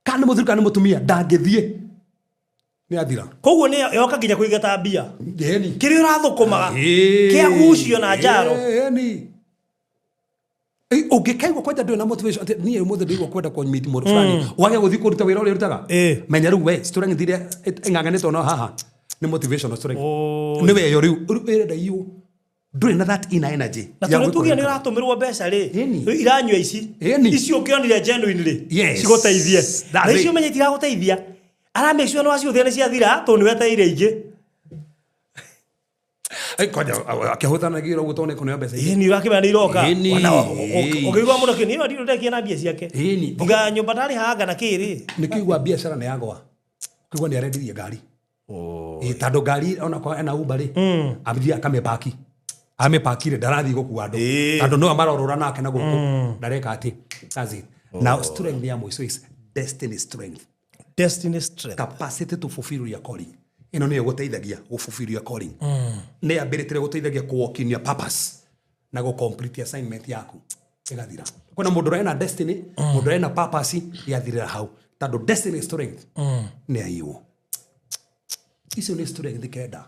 kana muthuri kana mutumia ndangithie ni athira koguo ni yoka nginya kuigata mbia yeni kiri urathukumaga kia gucio na njaro yeni ungikaigwa kwenda ndio na motivation ni muthe ndio kwenda kwa meet moro fulani wage guthi kuruta wira uri rutaga menya ru we strength thire enganganito no haha ni motivation strength ni we yo ru irenda yu nduri na that inner energy ya tugia ni uratumirwo mbeca ri iranywa ici ukionire genuinely cigoteithie na icio menye tira guteithia ara make sure no acio thene cia thira to ni weteire ingi Koja akihutanagira uguo tone kuno mbeca. Ni urakimana iroka. Ukigwa muno kinio ndio ndekia na bia ciake. Tiga nyumba ndari hanga na kiri. Nikigwa biashara na yagwa. Kigwa ni arendirie ngari. Tando ngari ona kwa ena Uber ri. Abithia akamepaki. Amepakire ndarathi gukua andu. Tando no amarorora nake na guku. Ndareka ati. That's it. Now strength ya mwiso is destiny strength. Destiny strength. Capacity to fulfill your calling. Ino ni guteithagia gu fulfill your calling. Ni ability guteithagia ku walk in your purpose na go complete assignment yaku. Igathira. Kuna mundu rena destiny, mundu rena purpose yathirira hau. Tando destiny strength. Ni ayo. Icio ni strength kenda.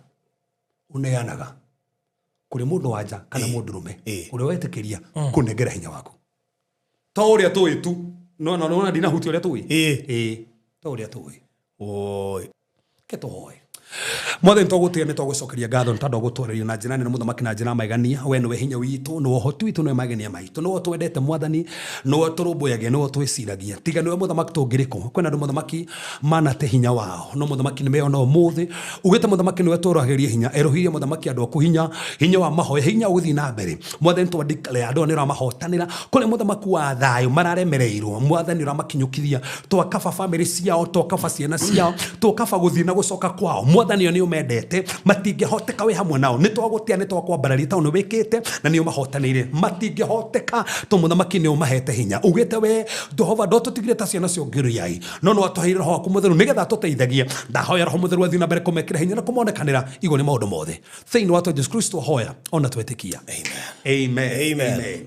Uneanaga. Kuri mundu wanja kana mundu rume. Kuri wetekeria kunengera hinya waku. To uria tui tu. No ndina huti uria tui. To uria tui. Oi. Keto hoy. Mothe ntogutia nitogucokeria ngatho ntandu gutwereria na njira nene muthamaki na njira maigania we niwe hinya witu no hoti witu no magenia maitu no twendete mwathani no turumbuyagia no twiciragia tiga niwe muthamaki tungiriko kwena ndu muthamaki manate hinya wao no muthamaki ni meona umuthi ugite muthamaki niwe turagiria hinya erohirie muthamaki andu aku hinya wa mahoya hinya uguthi na mbere mwathani twa declare andu ni ramahotanira kule muthamaki wa thayo mararemereirwo mwathani ramakinyukithia twakaba family ciao twakaba ciana ciao twakaba guthii na gucoka kwao mwathani ni umendete matingehoteka we hamwe nao nitwagutia nitwakwambararia taunu wikite na ni umahotanire matingehoteka to muthamaki ni umahete hinya ugite we Jehova ndo tutigire ta ciana cio ngiriai no atwahire roho aku mutheru nigetha tuteithagie ndahoya roho mutheru athina mbere kumekira hinya na kumonekanira igoni maundu mothe thiini wa Jesus Christ hoya ona twetikia amen.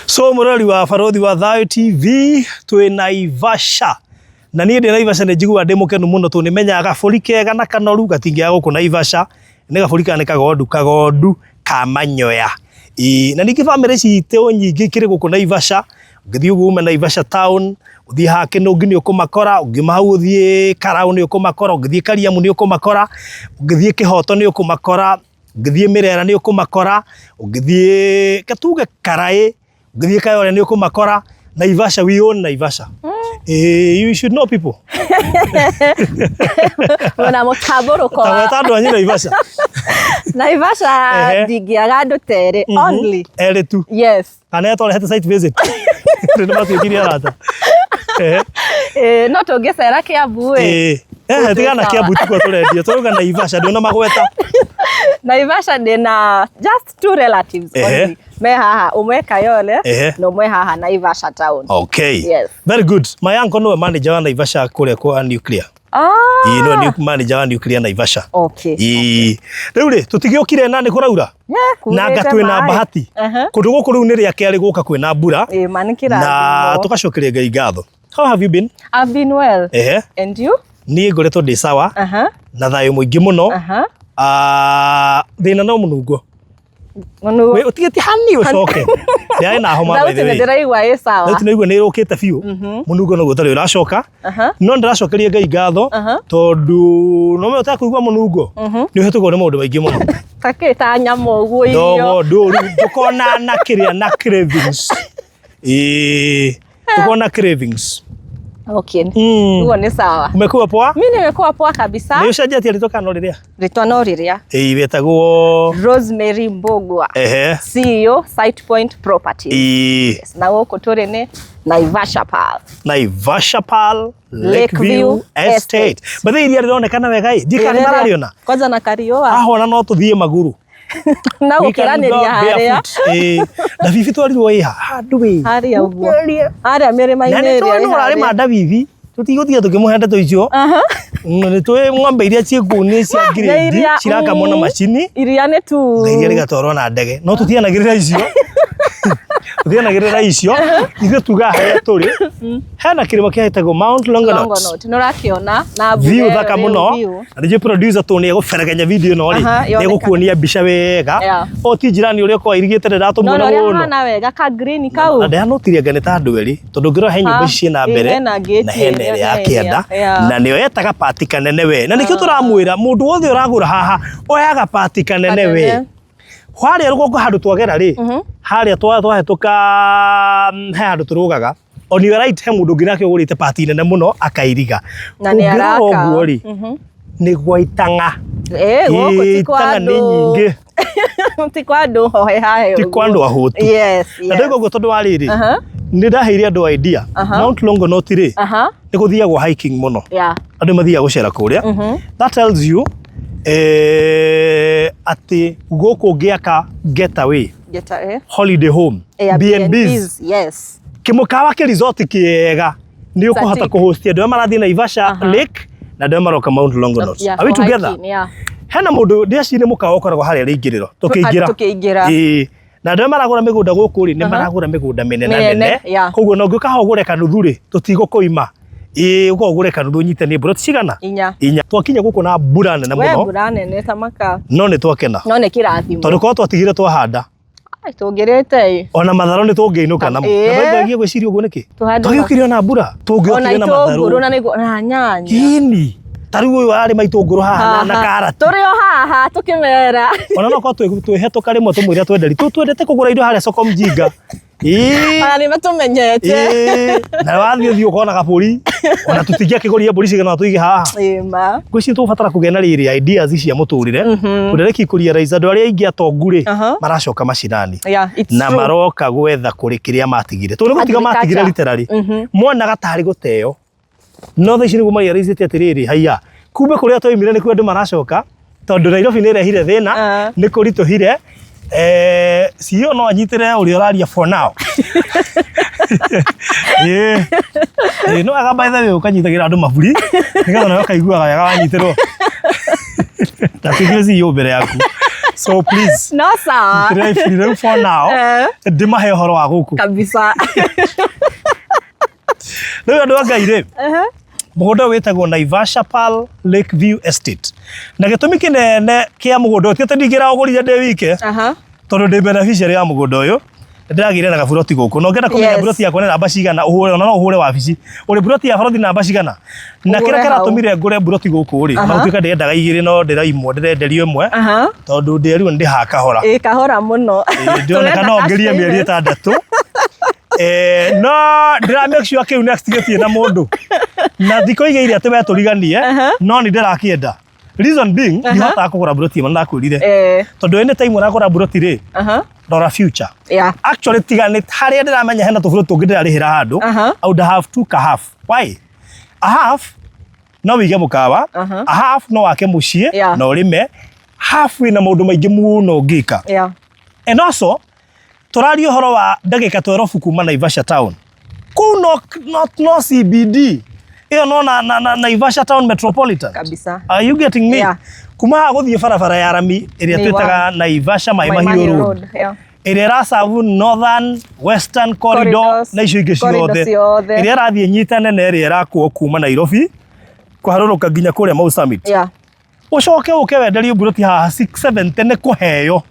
So murori wa Barothi wa Thayo TV twi Naivasha na ni ndi Naivasha ni njigua ndi mukenu muno tu ni menya gaburi kega na kanoru gatingia guku Naivasha ni gaburi kana kagondu Kamanyoya na niki family ciite nyingi kiri guku Naivasha ngithii ugume Naivasha town uthii hake no ngini ukumakora ungima hau uthii Karau ni ukumakora ngithii Kariamu ni ukumakora ngithii Kihoto ni ukumakora ngithii Mirera ni ukumakora ngithii Gatuge Karai ngithii Kayole ni ukumakora Naivasha we own Naivasha. You should know people. Wana mutaboro kwa. Tawetando anyi Naivasha. Naivasha digiaga ndutere only. Ere tu. Yes. Kana yatole hata site visit. Ndio matukiria rata. No tugecera Kiambu tigana Kiambu tukwa turendia turuga Naivasha ndio na magweta. Naivasha ndina just two relatives only. Me haha umwe Kayole no mwe haha Naivasha town. Okay. Yes. Very good. My uncle no manager wa Naivasha kule kwa nuclear. No ni manager wa nuclear Naivasha. Okay. Riu ri tutigiokire nani kuraura? Na ngatwe na bahati. Kundu guku riu ni ria keri guka kwina mbura. Na tugacokeria Ngai ngatho. How have you been? I've been well. And you? Ni ngoretwo ndi sawa. Na thayo muingi muno. Thina no munungo. We utigeti hani ucoke. Ndai na homa by the way. Ndiraigwa sawa. Ndati naigwa ni rukite biu. Munungo no gutari uracoka. No ndiracokeria Ngai ngatho tondu no me utakuigwa munungo. Ni uhetugwo ni maundu maingi muno. Takita nyamo uguo irio. Dogo nduru ndukona na kiria na cravings. Ndukona cravings. Okay. Huo ni sawa. Umekuwa poa? Mimi nimekuwa poa kabisa. Ni ucajetie ritoka no riria? Ritwa no riria. Betagwo Rosemary Mbogwa. CEO Site Point Properties. Yes. Na woko tore ne Naivasha Pal. Naivasha Pal Lakeview Estate. Bathe iria rironekana wega i. Dikani marariona. Kwanza na Karioa. Ahona no tuthie maguru. Na ukiranĩria haria na bibi twarirwo iha handu we haria uguo haria mĩrĩma-inĩ ĩrĩa nĩ ũrarĩ manda bibi tutigũthiĩ tũkĩmũhe ndeto icio nĩ twĩ ng'ombe iria ciĩ ngũnĩ cia grade cirakamwo na macini iria nĩ tu iria rĩgatwarwo na ndege no tũtianagĩrĩra icio ithuĩ tugaga harĩa tũrĩ hena kĩrĩma kĩhetagwo Mount Longonot nĩ ũrakĩona na view thaka mũno na nĩ producer tu nĩ egũberegenya video ĩno rĩ nĩ egũkuonia mbica wega o ti njirani ũrĩa ũkoragwo irigĩte ndĩratũmwo na mũno hana wega ka green kau na ndĩhanũtirie anga nĩ ta andũ erĩ tondũ ngĩrora he nyũmba ici ciĩna mbere na hena ĩrĩa ya kĩanda na nĩyo yetaga pati kanene we na nĩkĩo tũramwĩra mũndũ wothe ũragũra haha oyaga pati kanene we Hwaria rugongo handu twagera ri haria twahituka he handu turugaga on your right he mundu ngina kiugurite party nene muno akairiga na ni araka uguo ri ni gwaitanga goko ti kwa andu ti kwa andu hohe hahe ti kwa andu ahutu na ndego go tondu wariri ni ndaheire andu idea Mount Longonot ri ni guthiagwo hiking muno andu mathiaga gucera kuria that tells you ati goko ngiaka getaway holiday home B&Bs yes kimukawa ki resort kiega ni ukuhota kuhostia ndio marathi Naivasha Lake na ndio maroka Mount Longonot are we together hena mundu ndiacire mukawa ukoragwo haria ringiriro tukiingira na ndio maragura migunda guku ri ni maragura migunda minene koguo no ngikaha ugure kanuthu ri tutigukoima uko ugure kanuthu nyite ni brot cigana inya twakinya guku na mbura nene muno mbura nene tamaka no ni twakena no ni kirathimo tondu ko twatigire twahanda tungirete ona matharu ni tungiinuka namo na baithagie gwiciria uguo niki twagiukirio na mbura tungiokire na matharu na nyanya ini tariu uyu ari maitunguru haha na karati turi o haha tukimera ona no ko twihetoka rimwe tumwira twenderi twendete kugura indo haria soko mjinga ana ni matumenyete na wathio thio kona kaburi ona tutigia kigoria mburi cigana tuige haha ma gwisi tubatara kugena riri ideas cia muturire kundereki kuria raiza andu aria ingi atongure maracoka macinani na maroka gwetha kuri kiria matigire tu ni gutiga matigire literally mwana gatari guteo no thaici niguo maria raizite atiriri haiya kumbe kuria twaimire ni kwendu maracoka tondu Nairobi ni rehire thina ni kurituhire sio no anyitire uri oraria for now no aga by the way ukanyitagira andu maburi nigatha nayo kaiguaga wega wanyitirwo tatigire si yo mbere yaku so please no sawa try for now ndimahe horo wa guku kabisa no andu angaire mugunda witagwo Naivasha Pearl Lakeview Estate na gitumi kinene kia mugunda uti ndingira ugurire ndi wike tondu ndi beneficiary ya mugunda uyu ndiragire na gaburoti guku no ngenda kumenya buroti yakwa na namba cigana uhure ona no uhure wabici uri buroti ya buroti namba cigana na kira karatumire ngure buroti guku ri no tuika ndendaga igiri no ndiraimwo ndirenderio imwe tondu ndiriu ndi ha kahora kahora muno ndiona kana ongerie mieri 6 no ndira make sure kiu next getie na mundu na thiko igeire ati we turiganie no ni ndirakienda reason being ni hota kugura buroti mana nakwirire tondu ene time uragura buroti ri dora future actually tigane haria ndiramenya hena tuburoti tungi ndirarihira handu I would have took a half why a half no wige mukawa a half no wake mucie no rime half wina maundu maingi muno ngika and also turario horo wa ndagika 12 kuma Naivasha town kuno no CBD iyo no na Naivasha town metropolitan kabisa are you getting me kuma guthie barabara ya rami iria twitaga Naivasha Mai Mahiu road iria rasavu northern western corridor na icio ingi ciothe iria rathie nyitane na iria rakwo kuma Nairobi kuharuruka nginya kuria Mau Summit ucoke uke wenderio buroti haha 670 ne kuheyo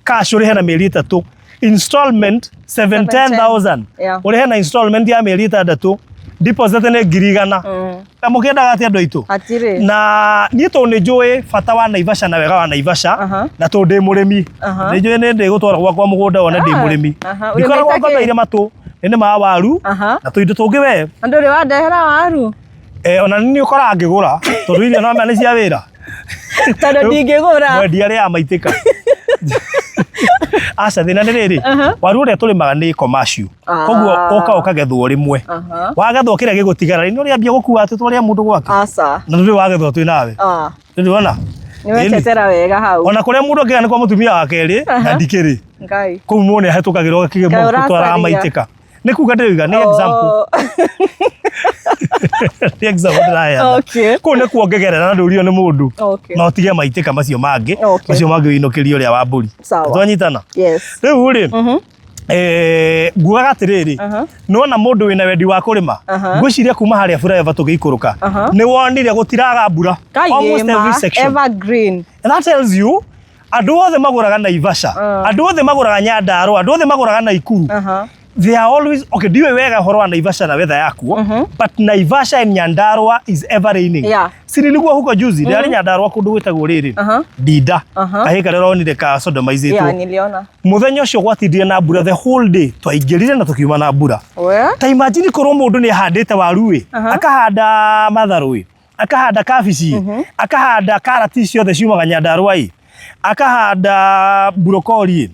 cash uri hena mieri 3 installment 710,000 uri hena installment ya mieri 3 deposit ne 1,000 kamukendaga ati andu aitu na ni to ni njui fata wa Naivasha na wega wa Naivasha na to ndi murimi ni njui ni ndi gutwara gwakwa mugunda wona ndi murimi ndikora gwakwa maire matu ni ma waru na to indo tungi we andu ri wa ndehera waru ona ni ukora ngigura tondu irio no mane cia wira tondu ndingigura mwendia ria maitika asa thina ni riri waru uria tulimaga ni commercial koguo ukagethwo rimwe wagethwo kiria gigutigara ni uria ambia gukua ati twaria mundu gwake asa na ndu wagethwo twi nawe ndiona ni wetetera wega hau ona kuria mundu nginya ni kwa mutumia wake ri na ndikiri ngai kou muone hatukagirwo kigemo gutwara maitika ni kuga ndiga ni example ni example raya ko ne kuongegerera na ndurio ni mundu no tige maitika macio mangi winokirio ria wa mburi twanyitana riu ri nguaga atiriri nona mundu wina wendi wa kurima ngwiciria kuma haria forever tugiikuruka ni wonire gutiraga mbura almost every section evergreen and that tells you andu othe maguraga Naivasha andu othe maguraga Nyandarua andu othe maguraga Naikuru they are always okay. Diwe wega horo wa Naivasha na weather yako, but Naivasha and Nyandarua is ever raining. Yeah. Siri nilikuwa huko juzi, ndari Nyandarua kundu gwetagwo riri. Dida. Kahika rero ni deka sodomaizetwo. Yeah, niliona. Muthenya ucio gwatindire na mbura the whole day. Twaingirire na tukiuma na mbura. Ta imagine korwo mundu ni ahandite waru wi, akahanda matharu wi, akahanda kabici, akahanda karati ciothe ciumaga Nyandarua i, akahanda brokoli,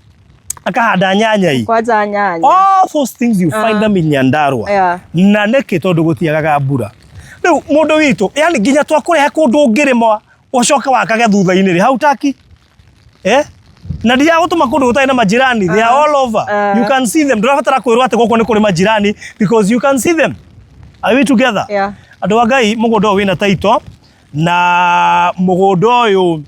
akahanda nyanya i. Kwaja nyanya. All those things you find them in Nyandarua. Yeah. Na neke tondu gutiagaga mbura. Riu mundu witu, yani nginya twakurehe kundu ngirimo, ucoka wakage thutha-ini ri hautaki. Na dia gutuma kundu gutai na majirani, they are all over. You can see them. Ndurabatara kwirwa ati goko ni kuri majirani because you can see them. Are we together? Yeah. Andu wa Ngai mugundo wina taito na mugundo uyu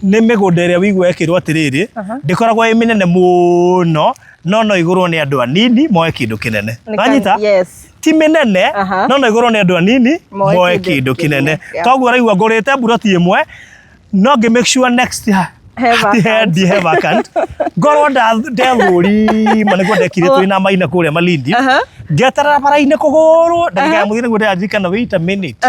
ni migunda iria wigwa ekirwo atiriri ndikoragwo i minene muno no igurwo ni andu anini moe kindu kinene. Wanyita? Yes. Ti minene no igurwo ni andu anini moe kindu kinene. Toguo raigua ngurite mbura ti imwe no ngi make sure next year have a can't. Ngorwo ndethuri maniguo ndekire twina maina kuria Malindi. Ngeterera bara-ini kugurwo ndagika ya muthia niguo ndirikana wait a minute.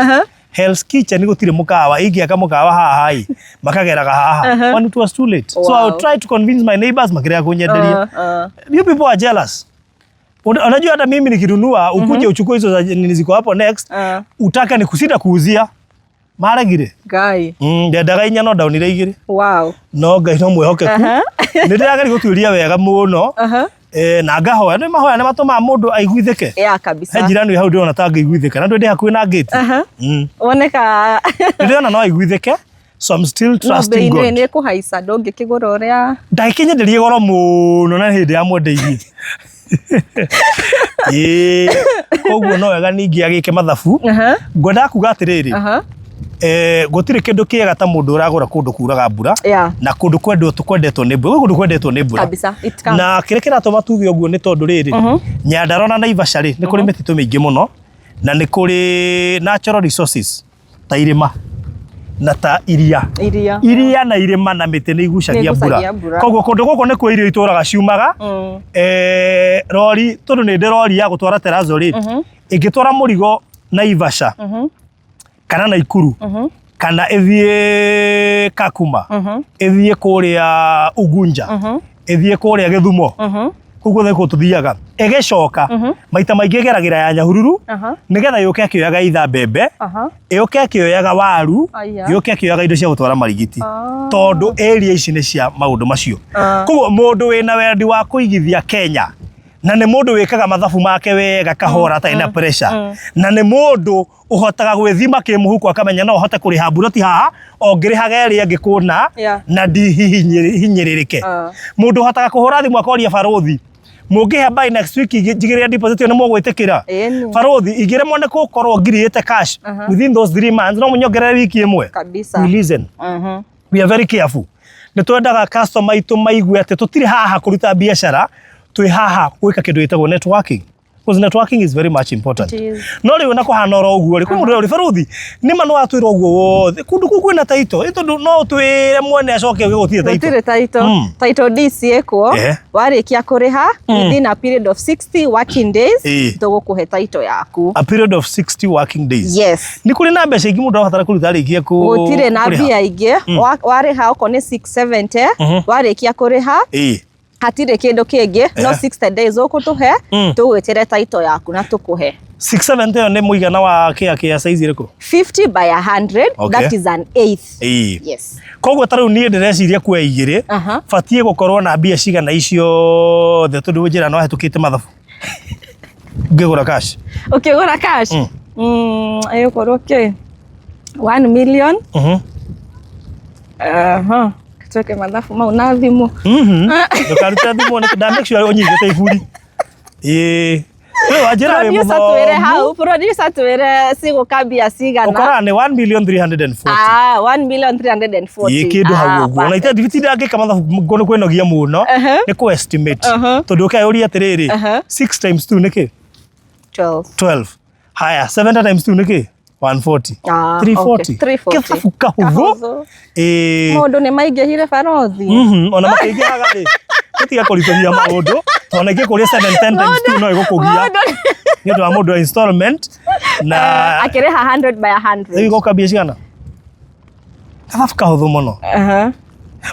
Hell's Kitchen gutire mukawa ingiaka mukawa haha i makageraga haha when it was too late. So I would try to convince my neighbors makira kunyenderia. You people are jealous. Unajua hata mimi nikirunua ukuje uchukue hizo za nini ziko hapo next utaka ni kusida kuuzia maragire Ngai ndendaga inya no downire igire. Wow. No Ngai no mwehokeku ndiragari gutuiria wega muno na ngahoya ni mahoya ni matuma mundu aiguithike. Yeah, kabisa. He jirani hau ndirona ta ngaiguithika na ndi hakuhi na gate. Oneka ndirona no aiguithike. So I'm still trusting God. Ni kuhaica ndongi kigura uria ndakinyenderirie goro muno na hindi ya mwendeithie. Koguo no wega ningi agike mathabu ngwenda kuga atiriri gutire kindu kiega ta mundu uragura kundu kuraga mbura na kundu kwendetwo ni mbura kundu kwendetwo ni mbura kabisa na kire kiratuma tuge uguo ni tondu riri Nyandarua na Naivasha ri ni kuri mititu mingi muno na ni kuri natural resources ta irima na ta iria na irima na miti ni igucagia mbura. Koguo kundu guko ni kwa irio ituraga ciumaga rori tondu ni ndirori ya gutwara terazo ri ingitwara murigo Naivasha kana Naikuru kana ethie Kakuma ethie kuria Ugunja ethie kuria Githumo koguo theko tuthiaga egecoka maita maingi geragira ya Nyahururu nigetha yuke akioyaga itha mbembe yuke akioyaga waru yuke akioyaga indo cia gutwara marigiti tondu area ici ni cia maundu macio. Koguo mundu wina wendi wa kuigithia Kenya na ni mundu wikaga mathabu make wega kahora ta ina pressure na ni mundu uhotaga gwithima kimuhuko akamenya no uhote kuriha buroti haha ongirihaga ria ngikuna na ndihinyiririke mundu uhotaga kuhura thimu akoria barothi mungihe by next week jigire deposit ni mugwitikira barothi igire mone gukorwo ngiriite cash within those 3 months no munyongerere wiki imwe kabisa. We listen. We are very careful. Ni twendaga customer itu maigue ati tutire haha kuruta biashara twi haha gwika kindu gitagwo networking because networking is very much important. No riu na kuhana oro uguo ri kumundu uri barothi ni manu atwira uguo wothe kundu kuku ina taito ito no twire mwene acoke gutire taito gutire taito taito DC eko warikia kuriha within a period of 60 working days tugukuhe taito yaku. A period of 60 working days. Yes. Ni kuri na mbeca ingi mundu abatara kuruta rikia ku gutire na bia ingi wariha uko ni 670 warikia kuriha hatire kindu kingi no 60 days ukutuhe tugwetire taito yaku na tukuhe 670 ni muigana wa kia size iriko 50 by 100 that is an eighth. Yes. Koguo taru ni ndireciria kwa igire fatie gukorwo na bia cigana icio the tundu njira no hetukite mathabu ngigura cash ukigura cash ayo korwo ke 1 million tuweke mathabu mau na thimu ndukaruta thimu ni nda make sure unyigite iburi wajira we mutho producer hau producer twere sigukambia cigana ukora ni 1,340,000 1,340,000 ikindu hau uguo na ite ndibitinde angika mathabu ngono kwenogia muno ni ku estimate tondu ukayuria atiriri 6 times 2 niki 12 haya 7 times 2 niki 140 340 kithabu kahuthu mundu ni maingihire barothi ona maingiraga ri tiga kuritoria maundu toneke kuri 7 10 times 2 no igukugia ni ndo amundu installment na akireha 100 by 100 iko kabia cigana afaka huthu muno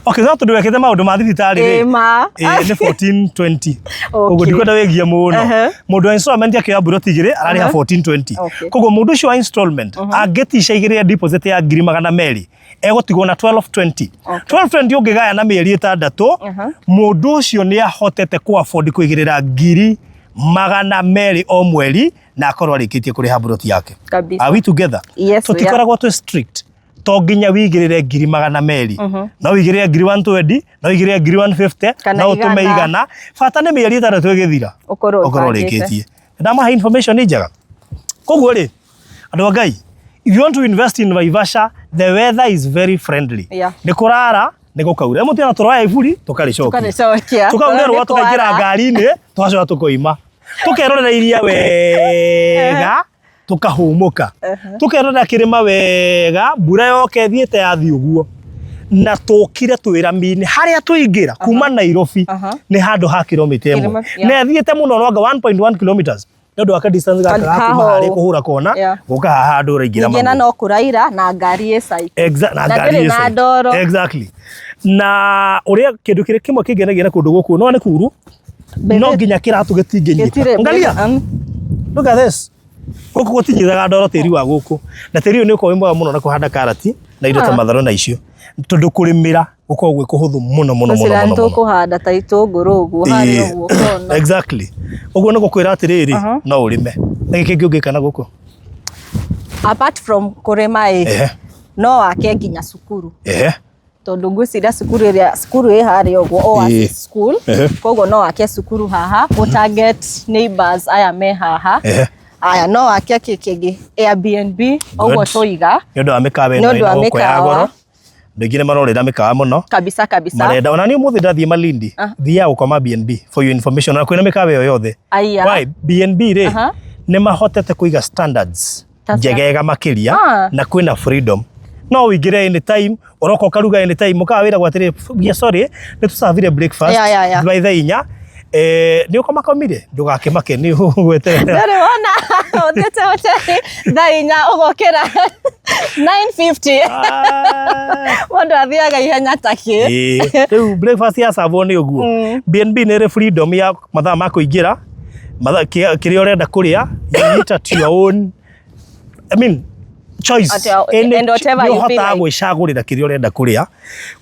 okay so tundu wekete maundu ma thibitari ri ni 1420 ugo ndikwenda wegia muno mundu wa installment yake ya buro tigire arariha 1420 kogo mundu ucio wa installment agetisha igire deposit ya 200 egotigwo na 1220 1220 ungigaya na mieri 6 mundu ucio ni ahotete ku afford kuigirira 200 o mweri na akorwo arikitie kuriha buroti yake. Are we together? Yes, tutikoragwo tu strict to nginya wigirire 200 no wigirire 120 no wigirire 150 no utume igana fata ni mieri 3 igithira ukorwo arikitie ndama information ni njega koguo ri andu ngai if you want to invest in Naivasha the weather is very friendly ni kurara ni gukaura mutina toroya iburi tukaricokia tukaurerwo tukaingira ngari-ini twacoka tukoima tukerorera iria wega tukahumuka tukerorera kirima wega mbura yoke thiete yathi uguo na tukire twira-mini haria tuingira kuma Nairobi ni handu ha kilomita 1 na thiete muno noga 1.1 kilometers ndio aka distance ga kuma hari kuhura kona guka handu raingira ngena no kuraira na ngari e cycle na ngari e ndoro exactly na uria kindu kire kimwe kingenagira kundu guku no ni kuru no nginya kiratu gitingenyita angalia look at this guku gutinyizaga ndoro tiri wa guku na tiri ni uko wimwe muno na kuhanda karati na indo ta matharu na icio tondu kurimira guko gwe kuhuthu muno ndo kuhanda ta itunguru uguo hari uguo kona exactly uguo ni gukwira atiriri no urime na giki ngikana guku apart from kurema no ake nginya cukuru tondu ngwiciria cukuru ĩ harĩa ũguo Oasis School koguo no ake cukuru haha target neighbors aya me haha aya no ake kĩngĩ Airbnb ũguo tũiga nĩũndũ wa mĩkawa ĩno ĩno ya goro ndĩngĩ marorera mĩkawa mũno kabisa marenda ona niĩ mũthĩ ndathiĩ Malindi thiaga gũkoma BNB for your information na kwĩna mĩkawa ĩyo yothe why BNB rĩ nĩ mahotete kũiga standards njegega makĩria na kwĩna freedom no wigire anytime oroko karuga anytime muka wira gwatire sorry ni tusavire breakfast by the inya ni ukoma komire ndugakemake ni gwete ndare wona othete the inya ugokera 950 wondu athiaga ihenya taki riu breakfast ya savo ni uguo BNB ni freedom ya mathaa ma kuingira mathaa kiria urenda kuria you eat at your own I mean choice and whatever you feel like gwicagurira kiria urenda kuria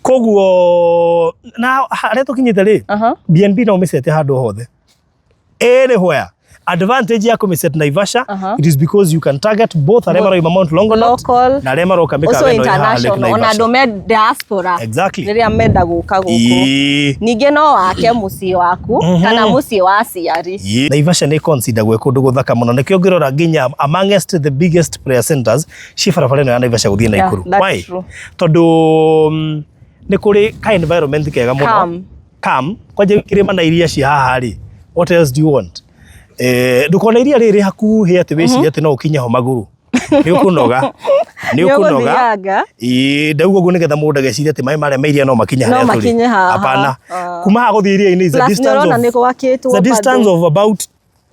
koguo na haria tukinyite ri BNB no misete handu hothe anywhere advantage ya kumiset Naivasha it is because you can target both aremaro Mount Longonot na aremaro kamika weno international ona dome diaspora exactly riria menda guka guku ninge no wake mucii waku kana mucii wa ciari Naivasha ni consider gwe kundu guthaka muno nikio ngirora nginya amongst the biggest prayer centers cibarabara ino ya Naivasha guthie Naikuru why tondu ni kuri ka environment kega muno calm kwaje kirima na iria ci haha ri what else do you want ndukona iria riri hakuhi ati wiciria ati no ukinya ho maguru ni ukunoga ndaugo guo nigetha mundu ageciria ati mai mare meiria no makinya haria turi hapana kuma ha guthie iria ini is a distance of about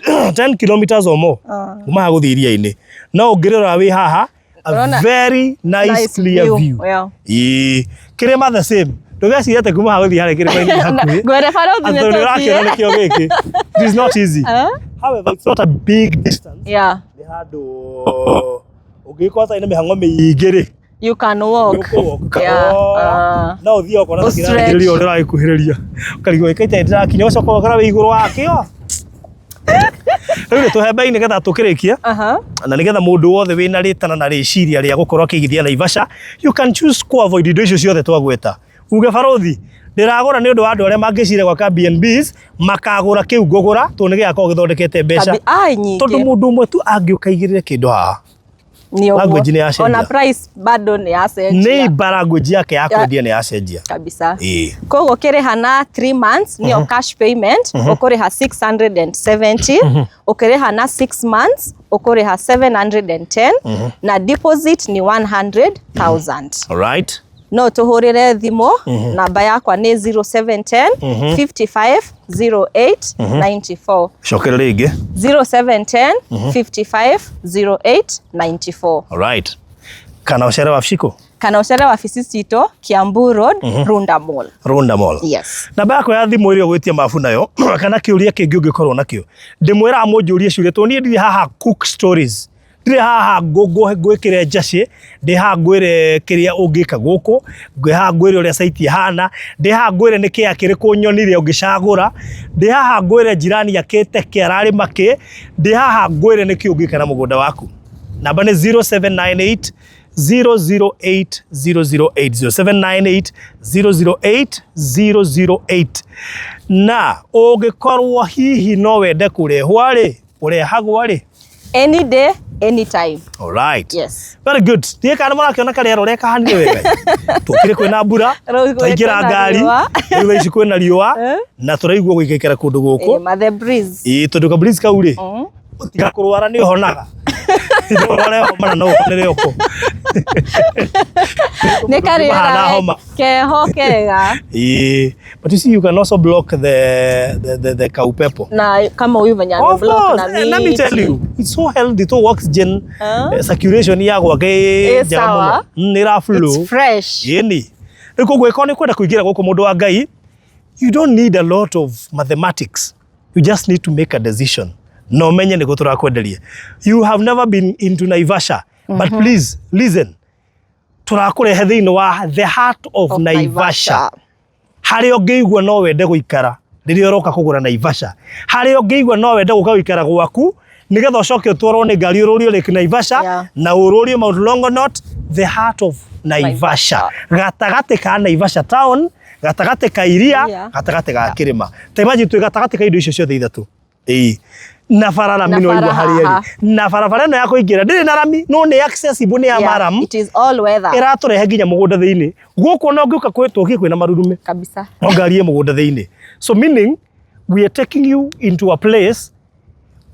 10 kilometers or more kuma ha guthie iria ini no ngirora wi haha a very nice clear view kirima the same tugeciria ati kuma ha guthie haria kirima ini hakuhi gwere faro thine nikio giki it is not easy however it's not a big distance ni handu ugikota ina mihango miingiri you can walk no thio ukona kirangiriria urira ikuhiriria ukarigo ikaita ndirakinya ucoka ukora wi iguru wakio riu tuhembe ni getha tukirikia na nigetha mundu wothe wina ritana na riciria ria gukorwo kigithia Naivasha you can choose to avoid indo icio ciothe twagweta uge barothi ndiragura ni undu wa andu aria mangicire gwaka BNBs makagura kiu ngugura to ni giakorwo githondekete mbeca tondu mundu umwe tu angiukaigirire kindu haha language ni yacenjia ona price bado ni yacenjia ni language yake ya kwendia ni yacenjia kabisa koguo kiriha na 3 months ni cash payment ukuriha 670 ukiriha na 6 months ukuriha 710 na deposit ni 100,000 all right no tuhurire thimu. Namba yakwa ni 0710 55 08 94. Shokera ringi 0710 55 08 94. Alright. Kana ucere wafishiko? Kana ucere wabici citũ Kiambu Road, Runda Mall. Runda Mall. Yes. Namba yako ya thimu ĩrĩa ũgwĩtia mabu nayo kana kĩũria kĩngĩ ũngĩkorwo nakĩo. Ndĩmwĩraga mũnjũrie ciũria tondũ niĩ ndirĩ haha cook stories. Ndirĩ haha ngwĩkĩre njacĩ, ndĩ haha ngwĩre kĩrĩa ũngĩka gũkũ, ndĩ haha ngwĩre ũrĩa site ihana, ndĩ haha ngwĩre nĩ kĩya kĩrĩkũ nyonire ũngĩcagũra, ndĩ haha ngwĩre jirani akĩte kĩararĩma kĩ, ndĩ haha ngwĩre nĩ kĩ ũngĩka na mũgũnda waku. Namba nĩ 0798 008 008 0798 008 na ũngĩkorwo hihi no wende kũrehwo rĩ, ũrehagwo rĩ? Any day, anytime. All right. Yes. Very good. Ndiye kana mũrakĩona karĩera ũrĩa kahanire wega. Tũkĩrĩ kwĩna mbura, twaingĩra ngari, rĩu ici kwĩna riũa na tũraigua gũikara kũndũ gũkũ. Mathe breeze. Tondũ ka breeze kau rĩ, ũtiga kũrwara nĩ ũhonaga. Ndio homa no ũkonere ũko. Nĩ karĩera keho kega. But you see, you can also block the cow pepper. Na kama huyu venye block na miti. Let me tell you, it's so healthy to oxygen circulation ya gwake sawa. Nira flow. It's fresh. Yeni. Niko gweka ni kwenda kuingira gũkũ mũndũ wa Ngai. You don't need a lot of mathematics. You just need to make a decision. No menye nĩ gũtura kwenderia. You have never been into Naivasha, but please listen. Tũrakũrehe thĩinĩ wa the heart of Naivasha. Harĩa ũngĩigua no wende gũikara rĩrĩa ũroka kũgũra Naivasha. Harĩa ũngĩigua no wende gũka gũikara gwaku nĩgetha ũcoke ũtwarwo nĩ ngari ũrũrio Lake Naivasha na ũrũrio Mount Longonot, the heart of Naivasha. Gatagatĩ ka Naivasha town, gatagatĩ ka iria, gatagatĩ ga kĩrĩma. Ta imagine twĩ gatagatĩ ka indo icio ciothe ithatũ. Na barabara mino igwa harĩa na barabara ĩno ya kũingĩra ndĩrĩ na rami no nĩ accessible nĩ ya maram. It is all weather. Ĩratũrehe nginya mũgũnda thĩinĩ. Gũkũ no ngĩũka kwĩtũkie kwĩna marurume. Kabisa. No ngari mũgũnda thĩinĩ. So meaning we are taking you into a place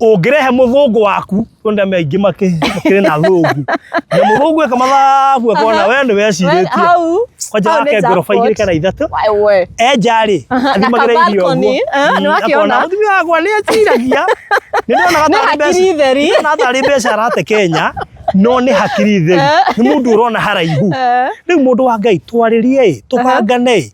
ũngĩrehe mũthũngũ waku tondũ maingĩ makĩrĩ na thũngũ. Na mũthũngũ eka mathabu akona we nĩ wecirĩtie. Kwanja wake ngoroba igĩrĩ kana ithatũ. Enjarĩ athimagĩra irio ũguo. Nĩwakiona. Nĩwagwa nĩ aciragia. Nĩ tarĩ mbeca arate Kenya no nĩ hakiri theri. Nĩ mũndũ ũrona haraihu. Rĩu mũndũ wa Ngai twarĩrie tũkangane.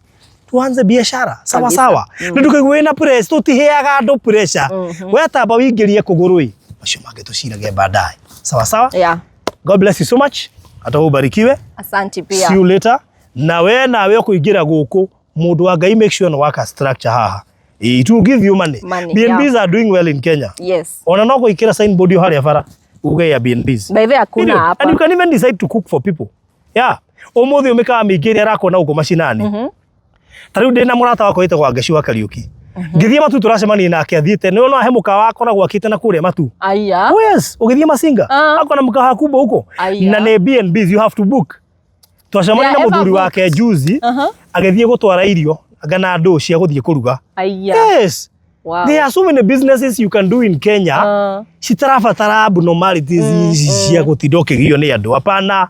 Tuanze biashara sawa sawa. Nĩndũkaigua na press tũtiheaga andũ pressure. Wetamba wingĩrie kũgũrũ macio mangĩ tũcirage baadaye. Sawa sawa? Yeah. God bless you so much. Hata ubarikiwe. Asante pia. See you later. Nawe ũkũingĩra gũkũ mũndũ wa Ngai make sure no waka structure haha. It will give you money. BNBs are doing well in Kenya. Yes. Ona no gũikĩra signboard yo harĩa bara uge ya BNBs. By the way hakuna hapa. And you can even decide to cook for people. Yeah. Ũmũthĩ ũmĩkaga mĩingĩ ĩrĩa arakona gũkũ macinani. Tarĩu ndĩ na mũrata wakwa wĩtagwo Ngeci wa Kariuki. Ngĩthiĩ Matu tũracemania nake athiĩte nĩ ona he mũkawa akoragwo akĩte na kũrĩa Matu. Aya. Yes, ũgĩthiĩ Masinga. Akona mũkawa kubwa huko. Na nĩ BNBs you have to book. Twacemania na mũthuri wake juzi agĩthiĩ gũtwara irio agana ndũ cia gũthiĩ kũruga. Yes. Wow. There are so many businesses you can do in Kenya. Citarabatara abnormalities cia gũtinda ũkĩgio nĩ andũ. Hapana.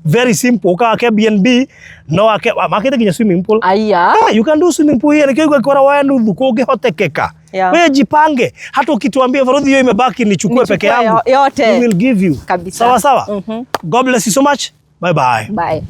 Very simple. Uka BNB no makete kinya swimming pool. Aya. You can do swimming pool here. Nikiwa kwa wewe nuthu kũngĩhotekeka. Wewe jipange. Hata ukituambia farodhi hiyo imebaki nichukue peke yangu. We will give you. Kabisa. Sawa sawa. God bless you so much. Bye bye. Bye.